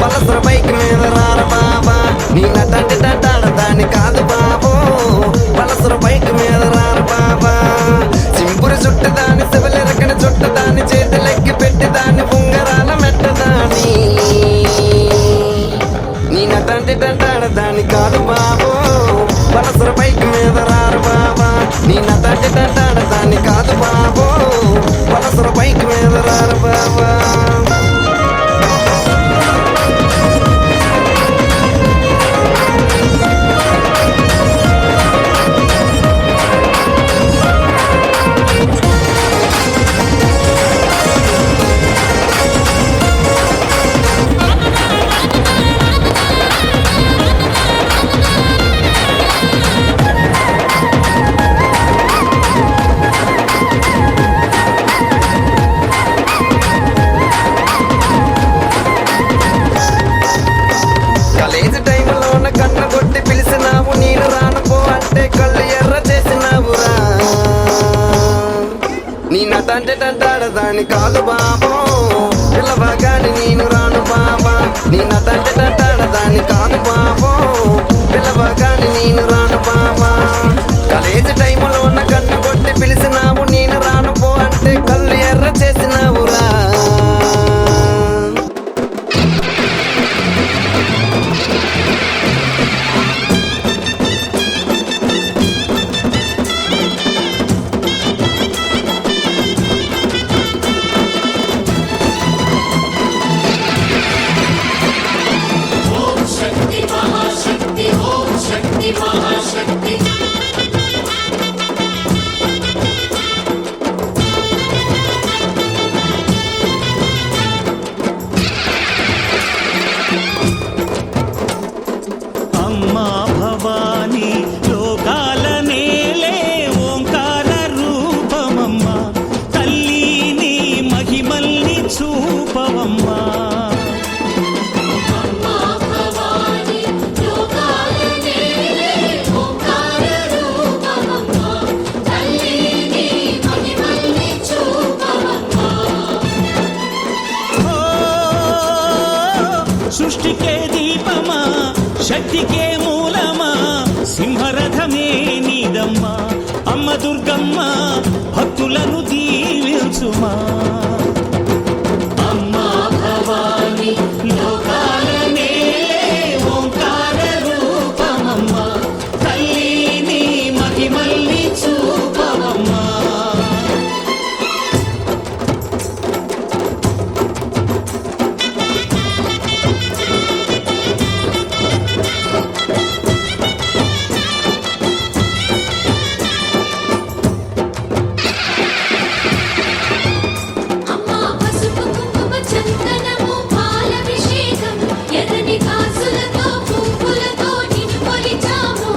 పలసర బైక్ మీద రార బాబా నీ నటాడదాని కాదు బాబో పలసర బైక్ మీద రార బాబా సింపురు చుట్టదాని శివలెరకన చుట్టదాని చేతులెక్కి పెట్టిదాని ఉంగరాల మెట్టదాని నీ నటాడదాని కాదు బాబో పలసర బైక్ మీద రార బాబా నీ నటాడదాని కాదు బాబో పలసర బైక్ మీద రార బాబా కాలేజీ టైంలోన కన్ను కొట్టి పిలిచినావు నేను రానుపో అంటే కళ్ళు ఎర్ర చేసినావురా నీ నటంటే తంటాడదాని కాదు బాబో పిల్లవగాని నేను రాను బా సృష్టికే దీపమా శక్తికే మూలమా సింహరథమే నీదమ్మా అమ్మ దుర్గమ్మ భక్తులను దీవించుమా అమ్మా భవాని లోకాల నేలే ఓంకార రూపమమ్మ తల్లిని మహిమల్ని చూపవమ్మా అమ్మా పసుపు కుంకుమ చందనము పాలభిషేకం ఎర్రని కాసులతో పువ్వులతో నిన్ను కొలిచాము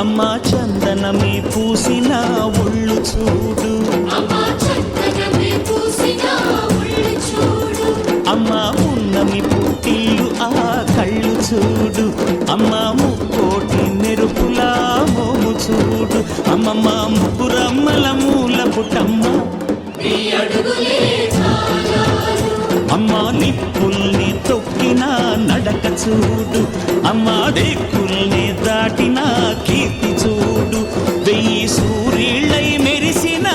అమ్మా చందనమే పూసిన ఒళ్ళు చూడు అమ్మా చందనమే పూసిన ఒళ్ళు చూడు అమ్మా ఉన్నమి పుట్టిల్లు ఆ కళ్ళు చూడు అమ్మా ముక్కోటి మెరుపులా మోము చూడు అమ్మమ్మ ముగ్గురమ్మల మూల పుట్టమ్మ నీ అడుగులే చాలాలు అమ్మా నిప్పుల్ని తొక్కిన నడక చూడు అమ్మా దిక్కుల్ని దాటిన కీర్తి చూడు వెయ్యి సూర్యుళ్ళై మెరిసిన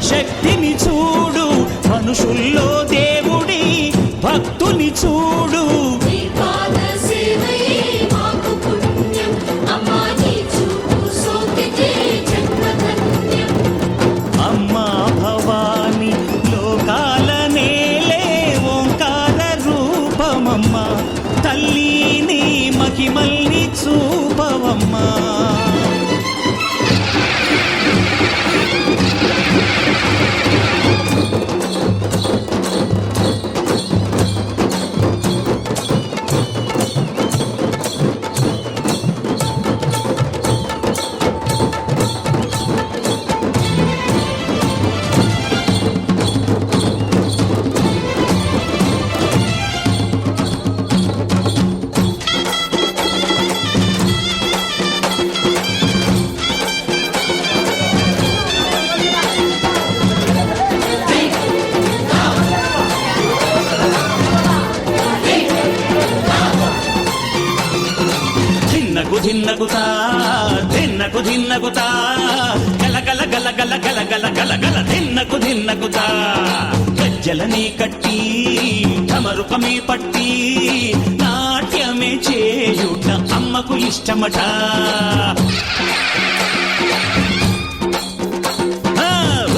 శక్తిని చూడు మనుషుల్లో దేవుడి భక్తుని చూడు నీ పాద సేవయే మాకు పుణ్యం అమ్మా నీ చూపు సోకితే జన్మధన్యం అమ్మా భవాని లోకాల నేలే ఓంకార రూపమమ్మ తల్లిని మహిమల్ని చూపవమ్మా ధిన్నగుతా ధిన్నగుతా గల గల గల గల గల గల గల గల ధిన్నగుతా గజ్జలని కట్టి ఢమరుకమే పట్టి నాట్యమే చేయుట అమ్మకు ఇష్టమట ఆ,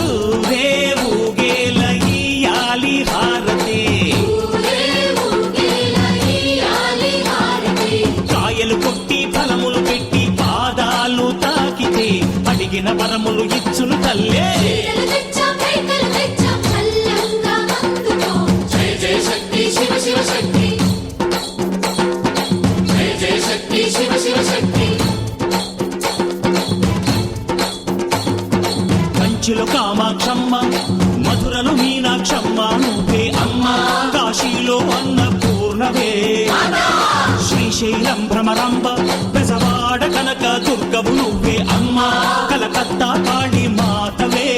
ఊరే ఊగేల ఇయ్యాలి హారతి ఊరే ఊగేలా ఇయ్యాలి హారతి కాయలు కొట్టి ఫలములు పెట్టి పాదాలు తాకితే అడిగిన వరములు ఇచ్చును తల్లే చీరలు తెచ్చాం రైకలు తెచ్చాం చల్లంగా అందుకో జయ జయ శక్తి శివ శివ శక్తి జయ జయ శక్తి శివ శివ శక్తి కంచిలో కామాక్షమ్మ మధురలో మీనాక్షమ్మ నువ్వే అమ్మ కాశీలో అన్నపూర్ణవే శ్రీశైలం భ్రమరాంబ బెజవాడ కనక దుర్గవు నువ్వే అమ్మ కలకత్తా కాళీ మాతవే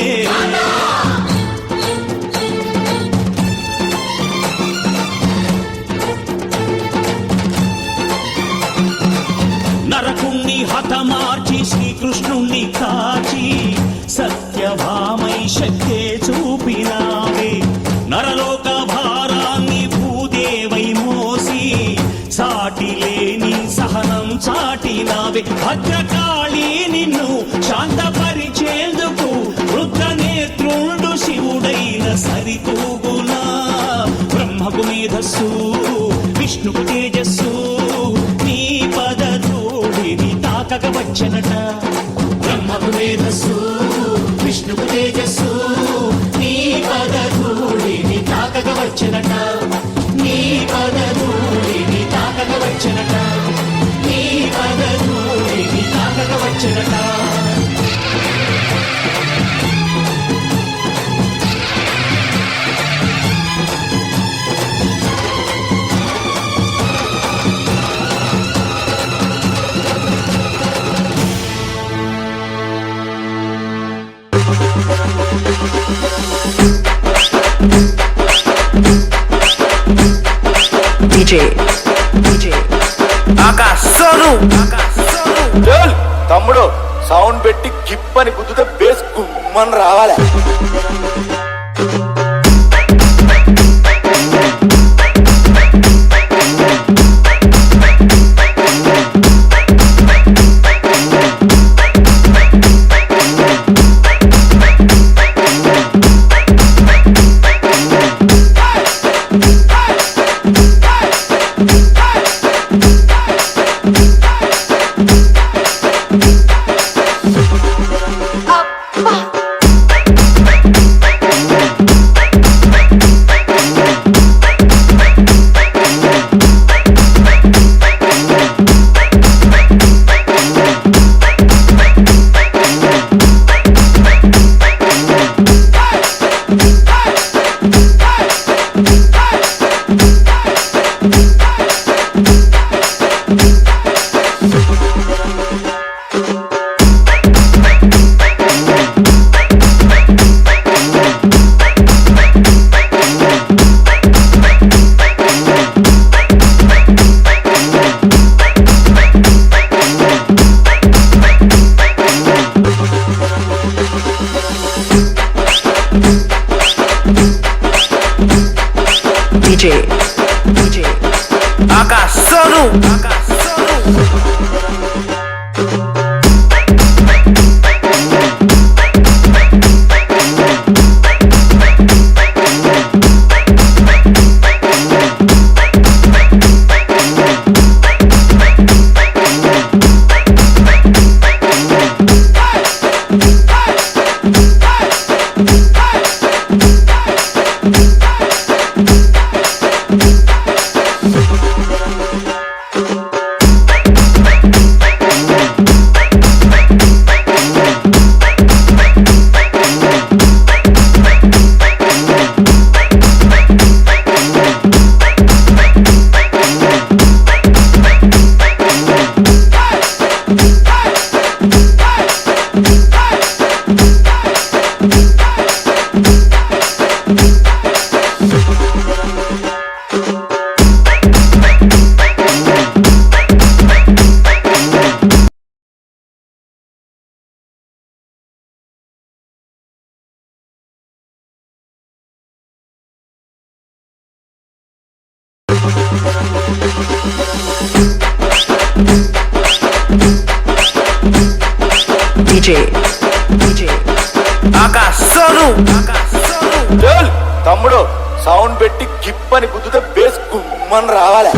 నరకుణ్ణి హతమార్చి శ్రీకృష్ణుణ్ణి కాచి సత్యభామై శక్తే చూపినావే నరలోక భారాన్ని భూదేవై మోసి సాటి లేని సహనం చాటినావే భద్రకాళి నిన్ను శాంతపరిచేందుకు రుద్రనేత్రుండు శివుడైన సరితూగునా బ్రహ్మకు మేధస్సు విష్ణుకు తేజస్సు నీ పదధూళిని తాకక వచ్చనట బ్రహ్మకు మేధస్సు విష్ణుకు తేజస్సు నీ పదధూళిని తాకక వచ్చనట నీ పదధూళిని తాకక వచ్చనట నీ పదధూళిని తాకక వచ్చనట చల్ తమ్ముడు సౌండ్ పెట్టి గిప్పని గుద్దుతే బేస్ గుమ్మని రావాలి. చల్ తమ్ముడు సౌండ్ పెట్టి గిప్పని గుద్దుతే బేస్ గుమ్మని రావాలి.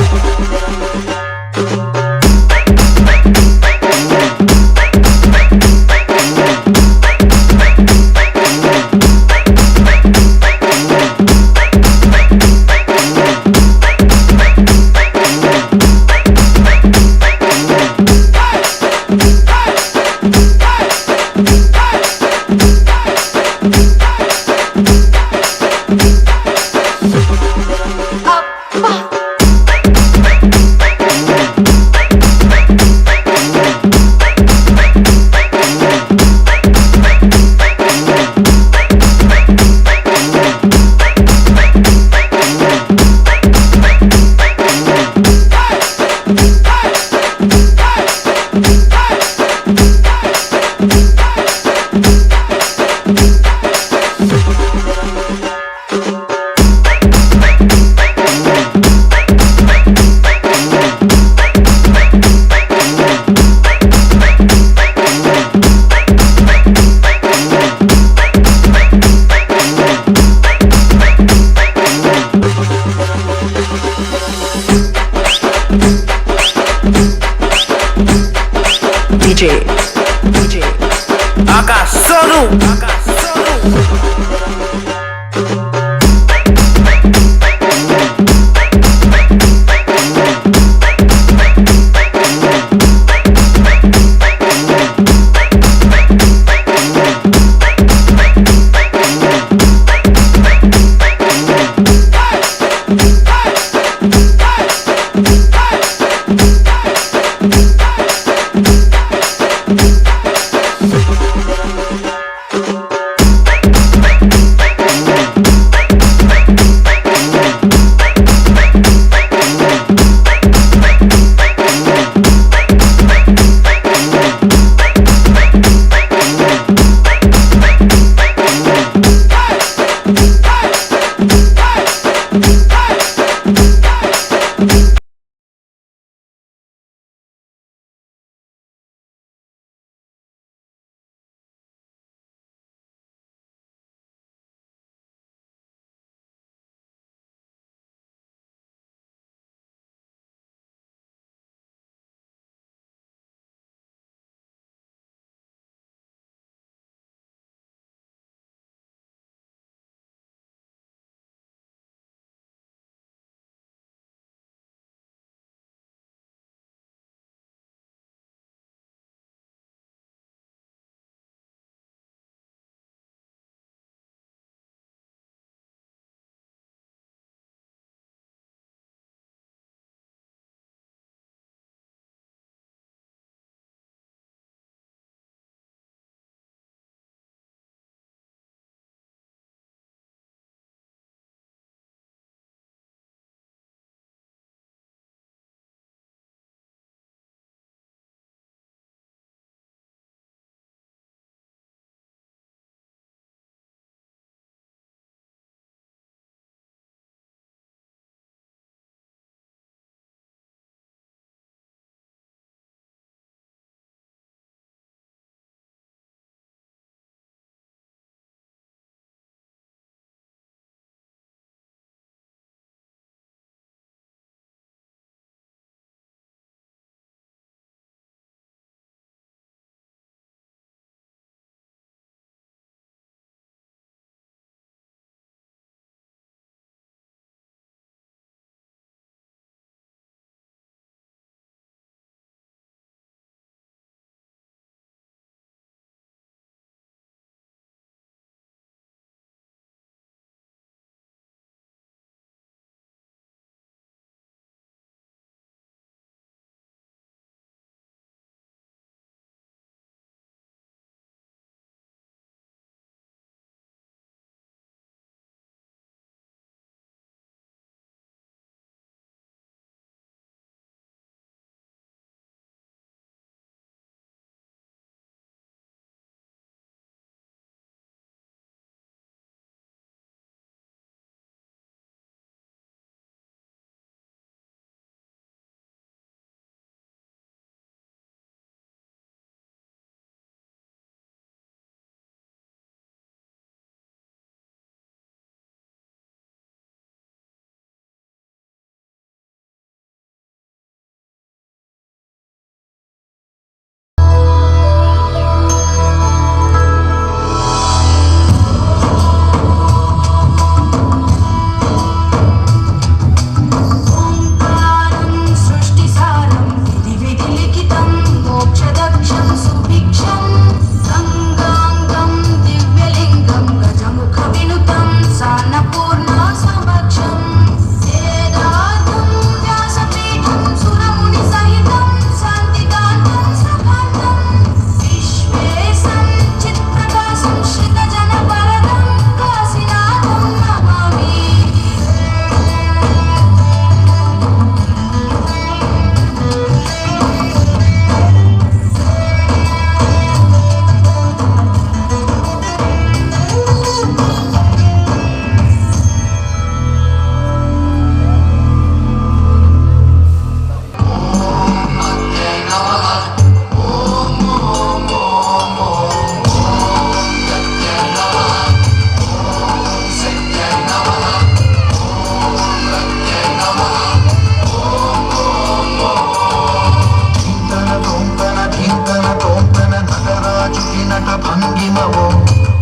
భంగిమవో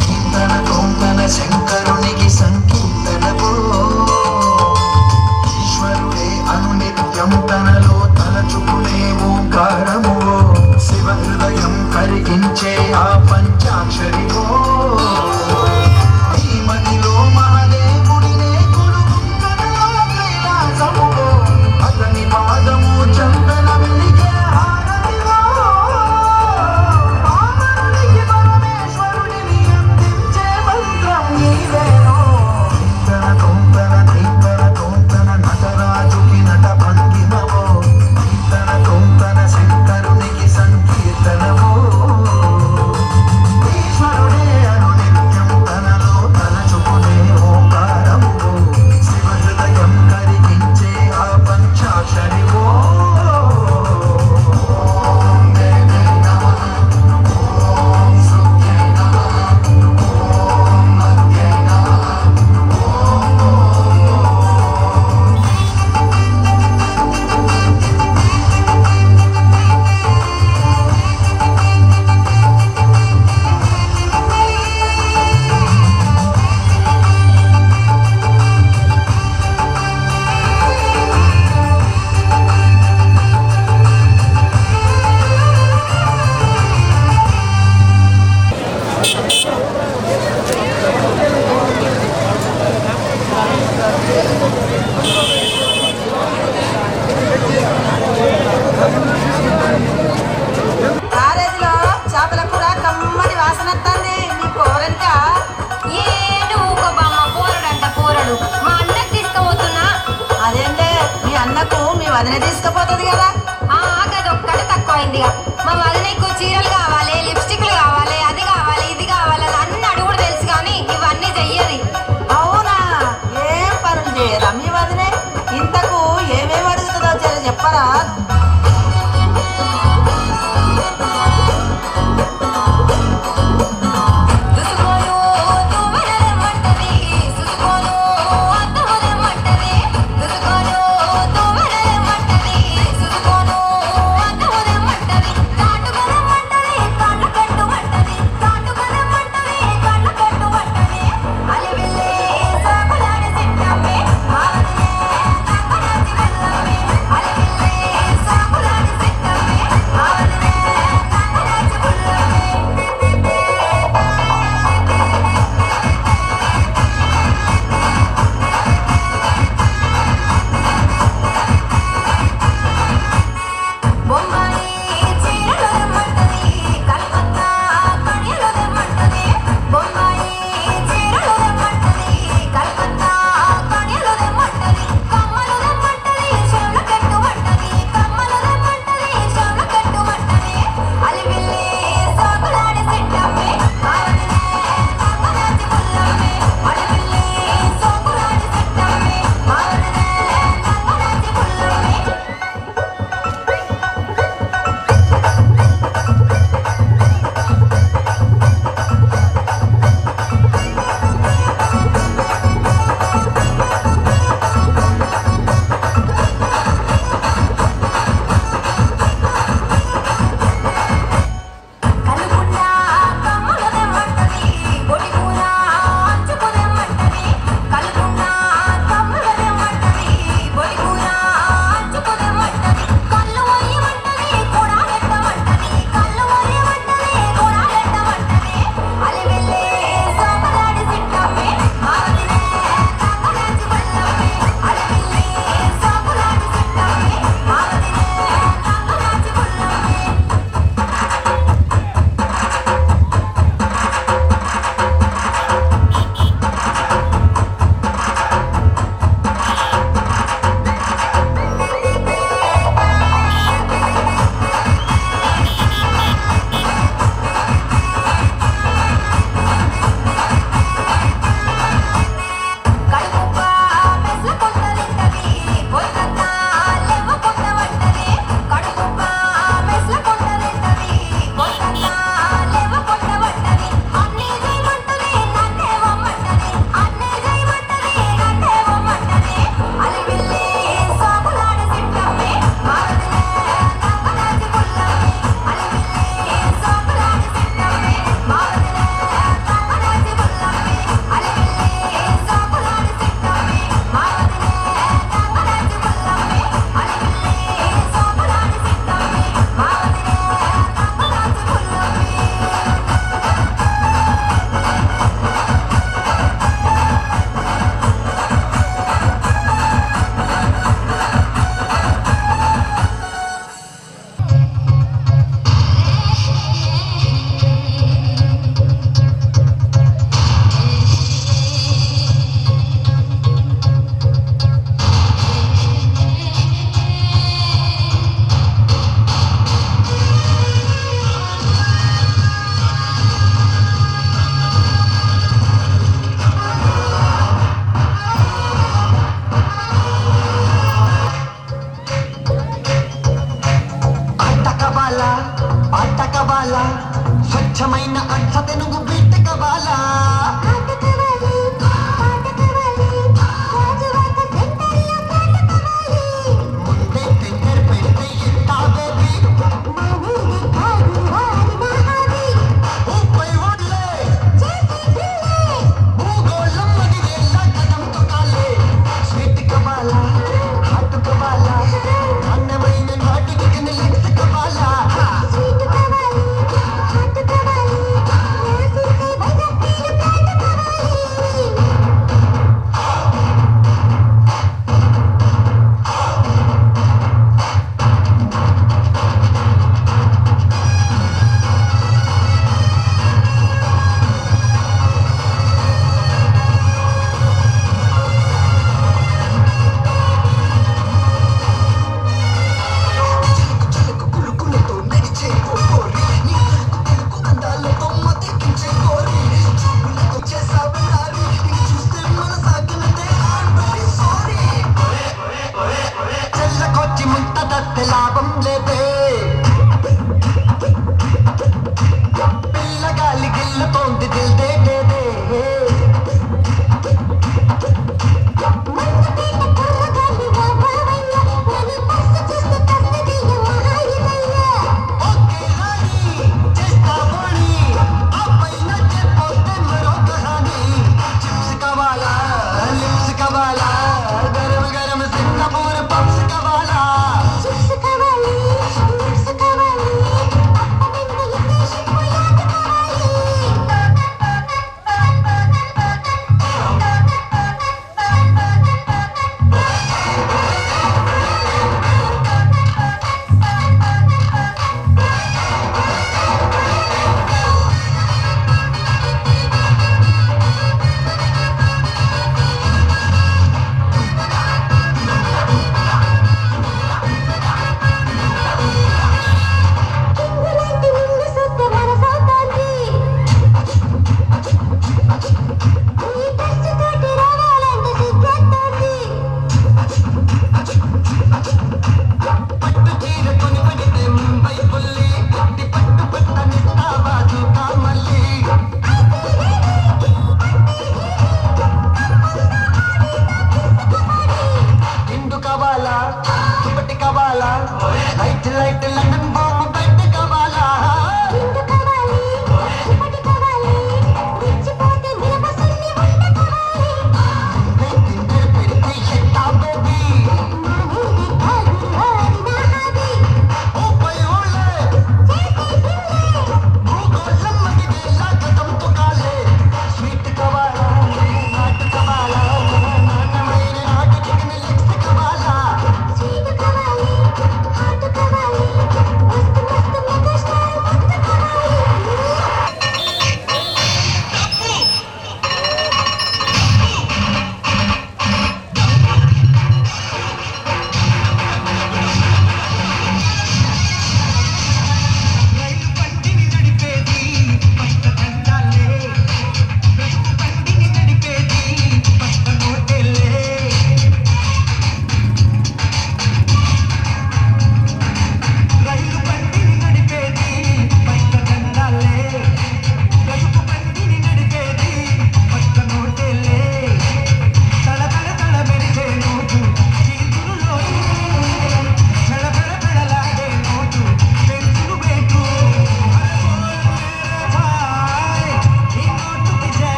కీర్తన తోంతన శంకరునికి సంకీర్తనవో ఈశ్వరుడే అనునిత్యం తనలో తలచుకునే ఓంకారమువో శివ హృదయం కరిగించే ఆ పంచాక్షరివో ఈ మదిలో మహాదేవుడినే కొలువుంగనలో కైలాసమువో అతని పాదము చందన వెలిగే హారతివో పావనుడికి పరమేశ్వరుడిని అందించే మంత్రం నీవేనో తన తోంతన తీర్థన తోంతన నటరాజుకి నట భంగిమవో తన తోంతన శంకరునికి సంకీర్తనవో ఈశ్వరుడే అనునిత్యం తనలో తలచుకునే ఓంకారమువో శివ హృదయం కరిగించే ఆ పంచాక్షరివో ఓం దేవే నమః ఓం శృత్యై నమః ఓం మధ్యై నమః కాలేజీలో చేపల కూర కమ్మని వాసన వస్తుంది మీ పోరంట ఏ నువ్వు ఒక బామ్మ పోరడంట పోరడు మా అన్నకి తీసుకుపోతున్నా అదేంటే మీ అన్నకు మీ వదిన తీసుకుపోతుంది కదా గదొక్కటి తక్కువైందిగా మా వదినకు చీరలు కావాలి లిప్స్టిక్లు కావాలి అది కావాలి ఇది కావాలి అని అన్ని అడుగుడు తెలుసు కానీ ఇవన్నీ చెయ్యది అవునా ఏం పనులు చేయరా మీ వదినే ఇంతకు ఏమేమి అడుగుతుందో జర చెప్పరా దుసుకోను తువ్వెనమంటది సుసుకోను అత్తముదమంటది దుసుకోను తువ్వెనమంటది సుసుకోను అత్తముదమంటది చాటుకొనమంటది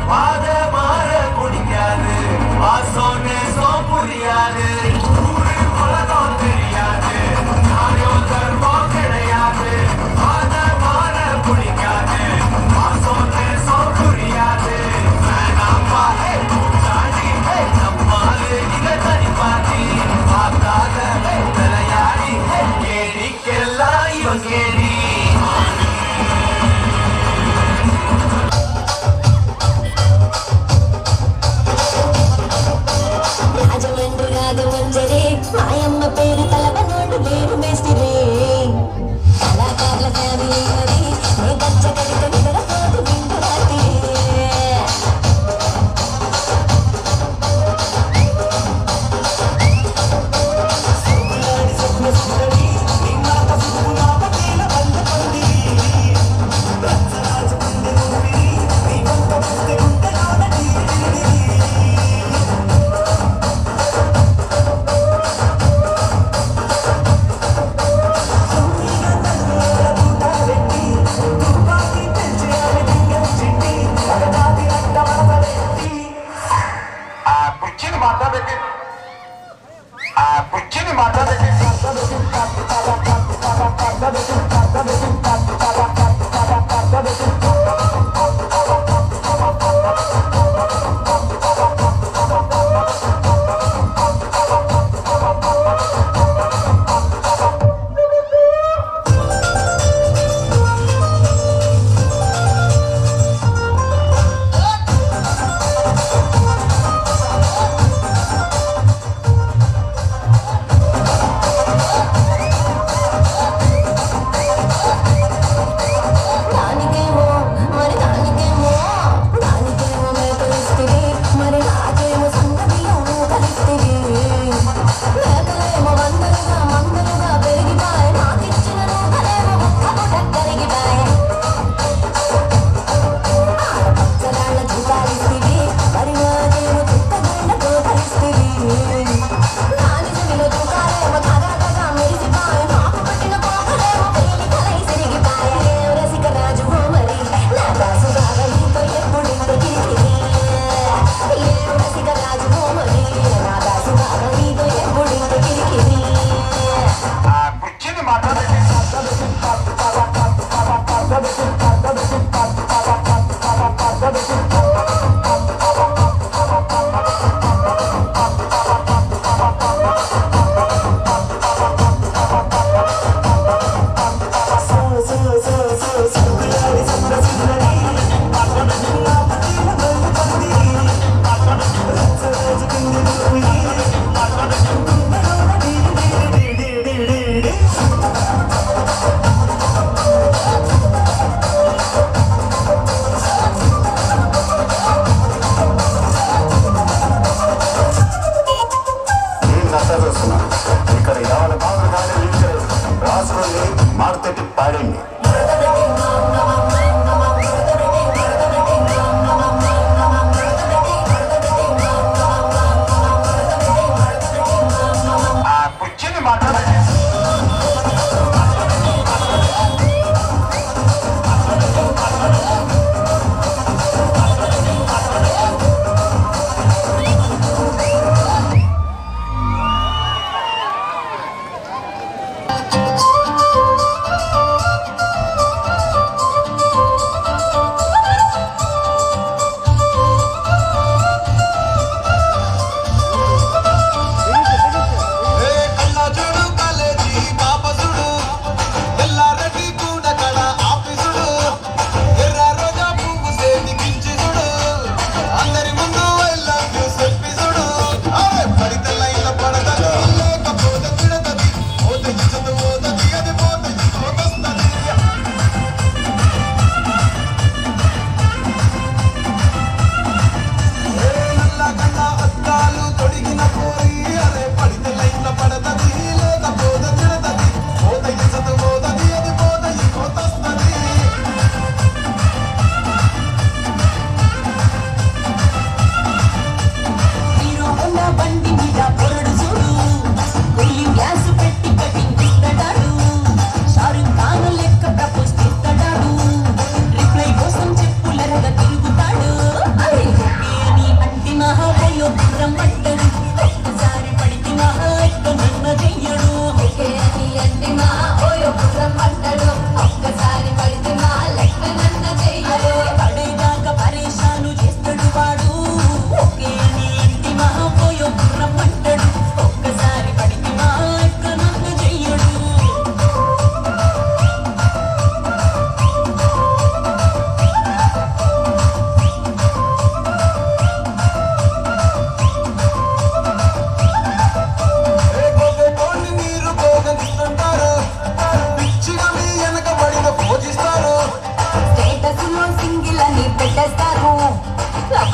பாத மாற குடிக்காது வாசோன்னு சோ புரியாது ஊரு உலகம் தெரியாது நானும் தர்மம் கிடையாது பாத மாற குடிக்காது வாசோன்னு சோ புரியாது வேணாம்பா கூட்டாடி நம்மாலு இங்க தனி பாட்டி பார்க்காத விளையாடி கேடிக்கெல்லாம் இவன் கேடி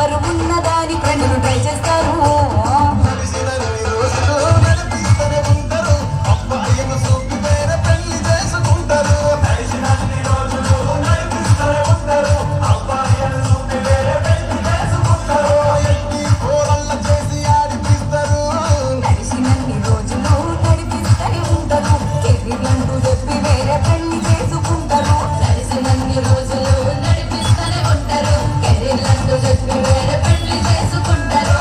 ఎవరు ఉన్నదాని ఫ్రెండ్లు ట్రై చేస్తారు కలిసినన్ని రోజులు నడిపిస్తూనే ఉంటారు అబ్బాయిని చూపి వేరే పెళ్లి చేసుకుంటారు కలిసినన్ని రోజులు నడిపిస్తూనే ఉంటారు అబ్బాయిని చూపి వేరే పెళ్లి చేసుకుంటారు ఎట్టి కోడళ్ళ చేసి ఆడిపిస్తారు కలిసినన్ని రోజులు నడిపిస్తూనే ఉంటారు కెరీర్లంటూ చెప్పి వేరే పెళ్లి చేసుకుంటారు కలిసినన్ని రోజులు నడిపిస్తూనే ఉంటారు కెరీర్లంటూ చెప్పి వేరే పెళ్లి చేసుకుంటారు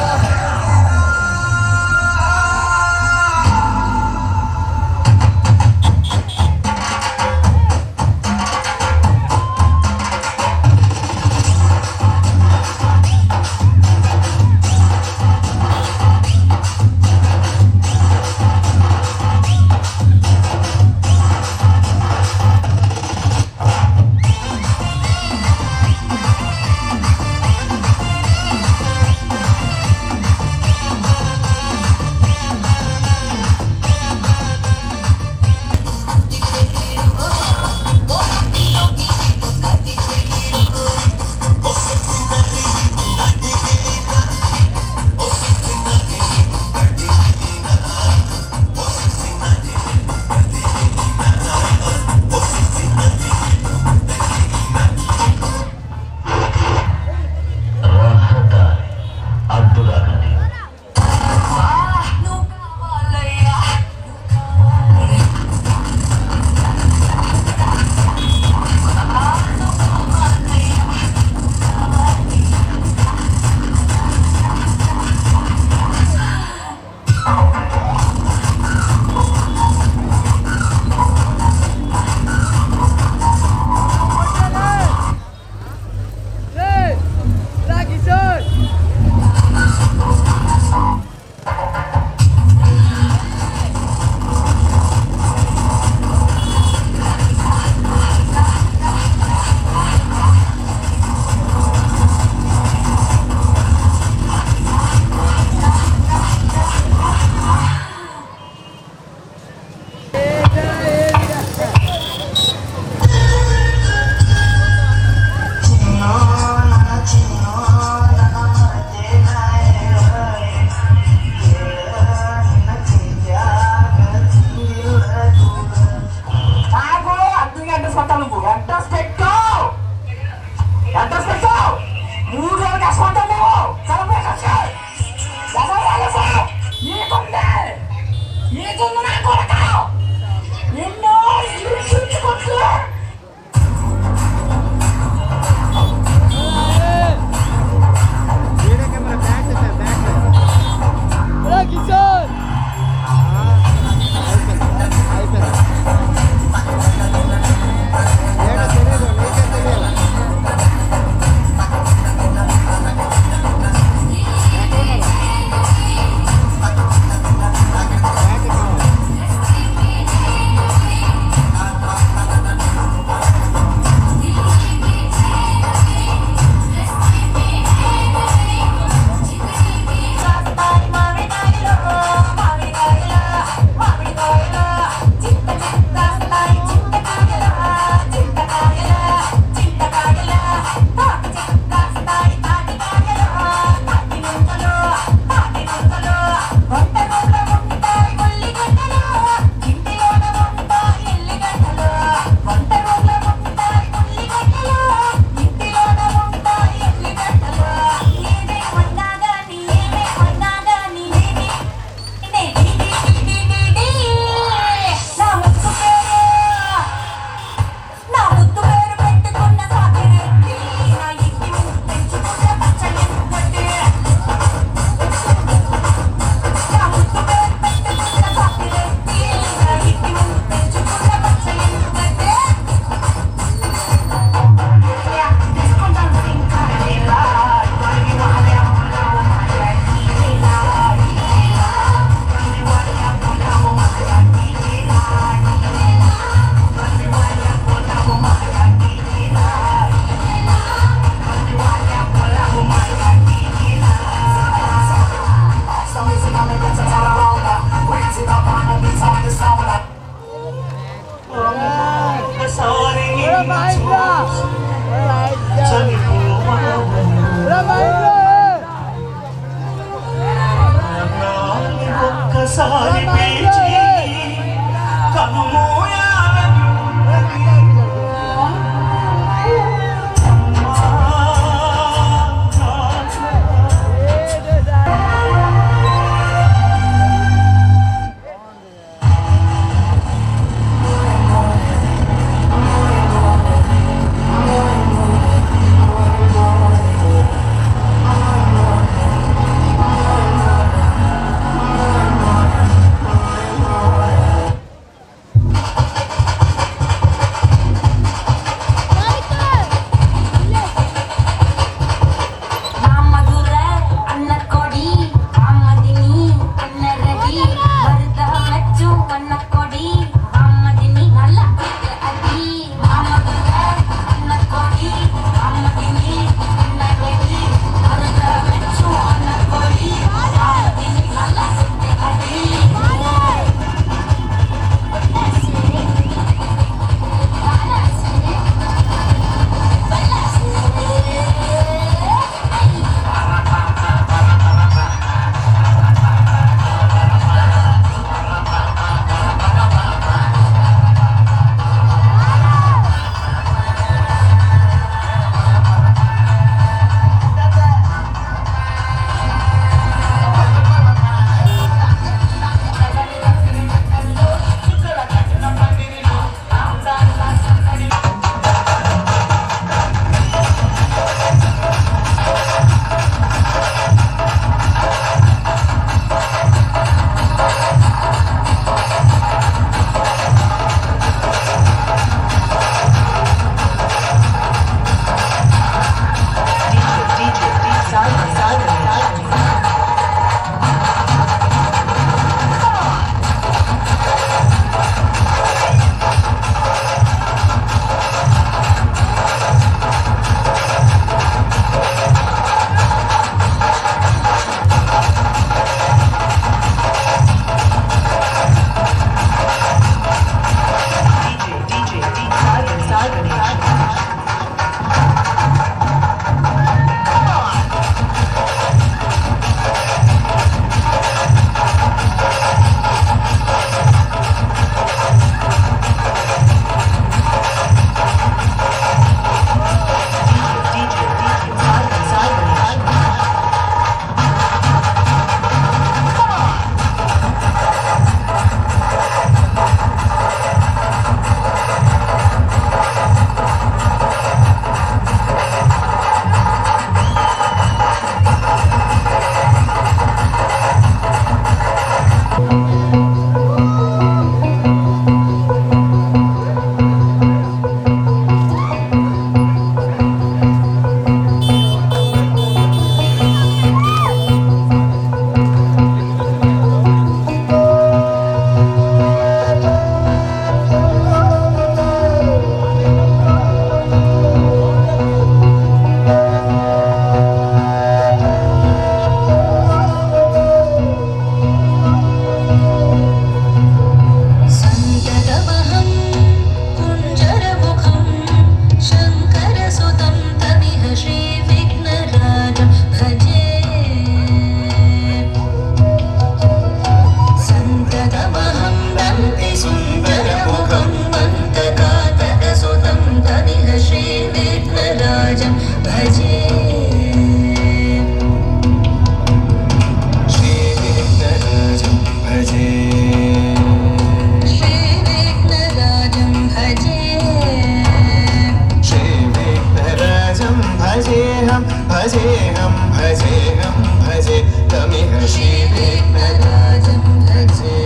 भजेऽहं भजेऽहं भजे तमिह श्रीविघ्नराजं भजे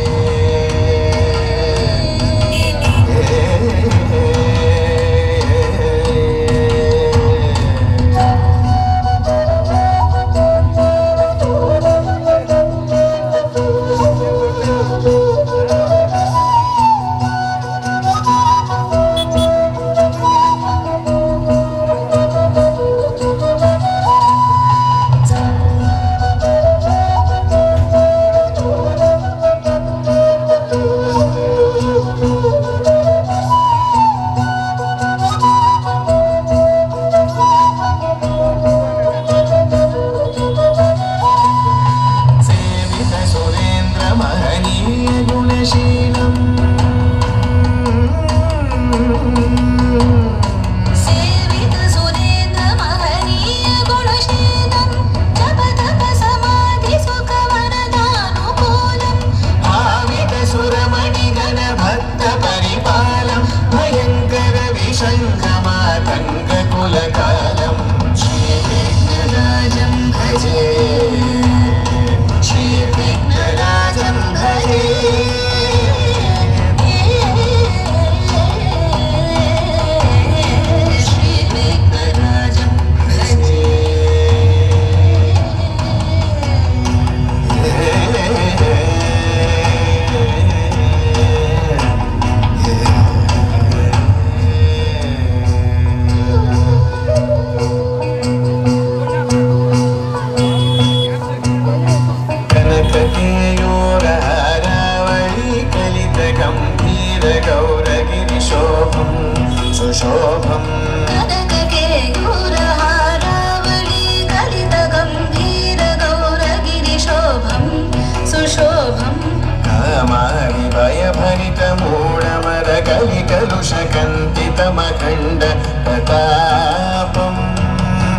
कलुषकन्तितमखण्ड प्रतापम्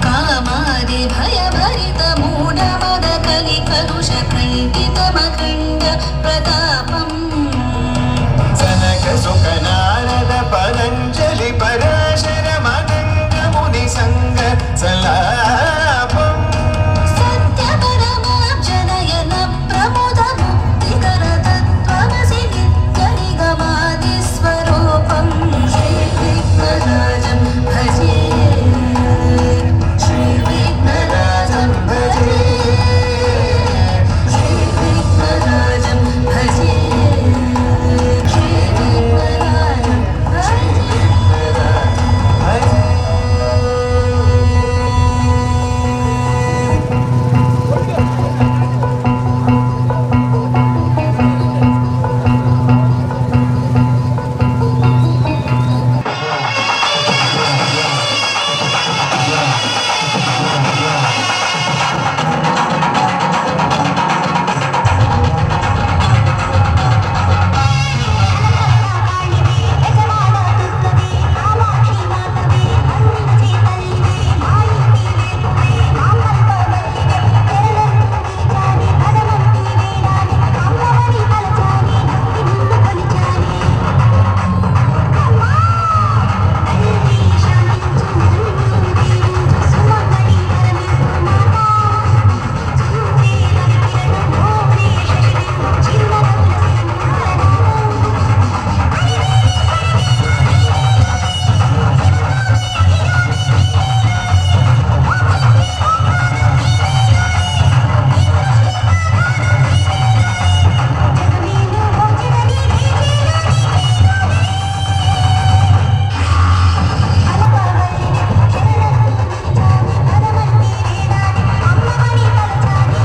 कामादि भयभरित मूढमद कलि कलुषकण्डितमखण्ड प्रतापम् जनक सुखना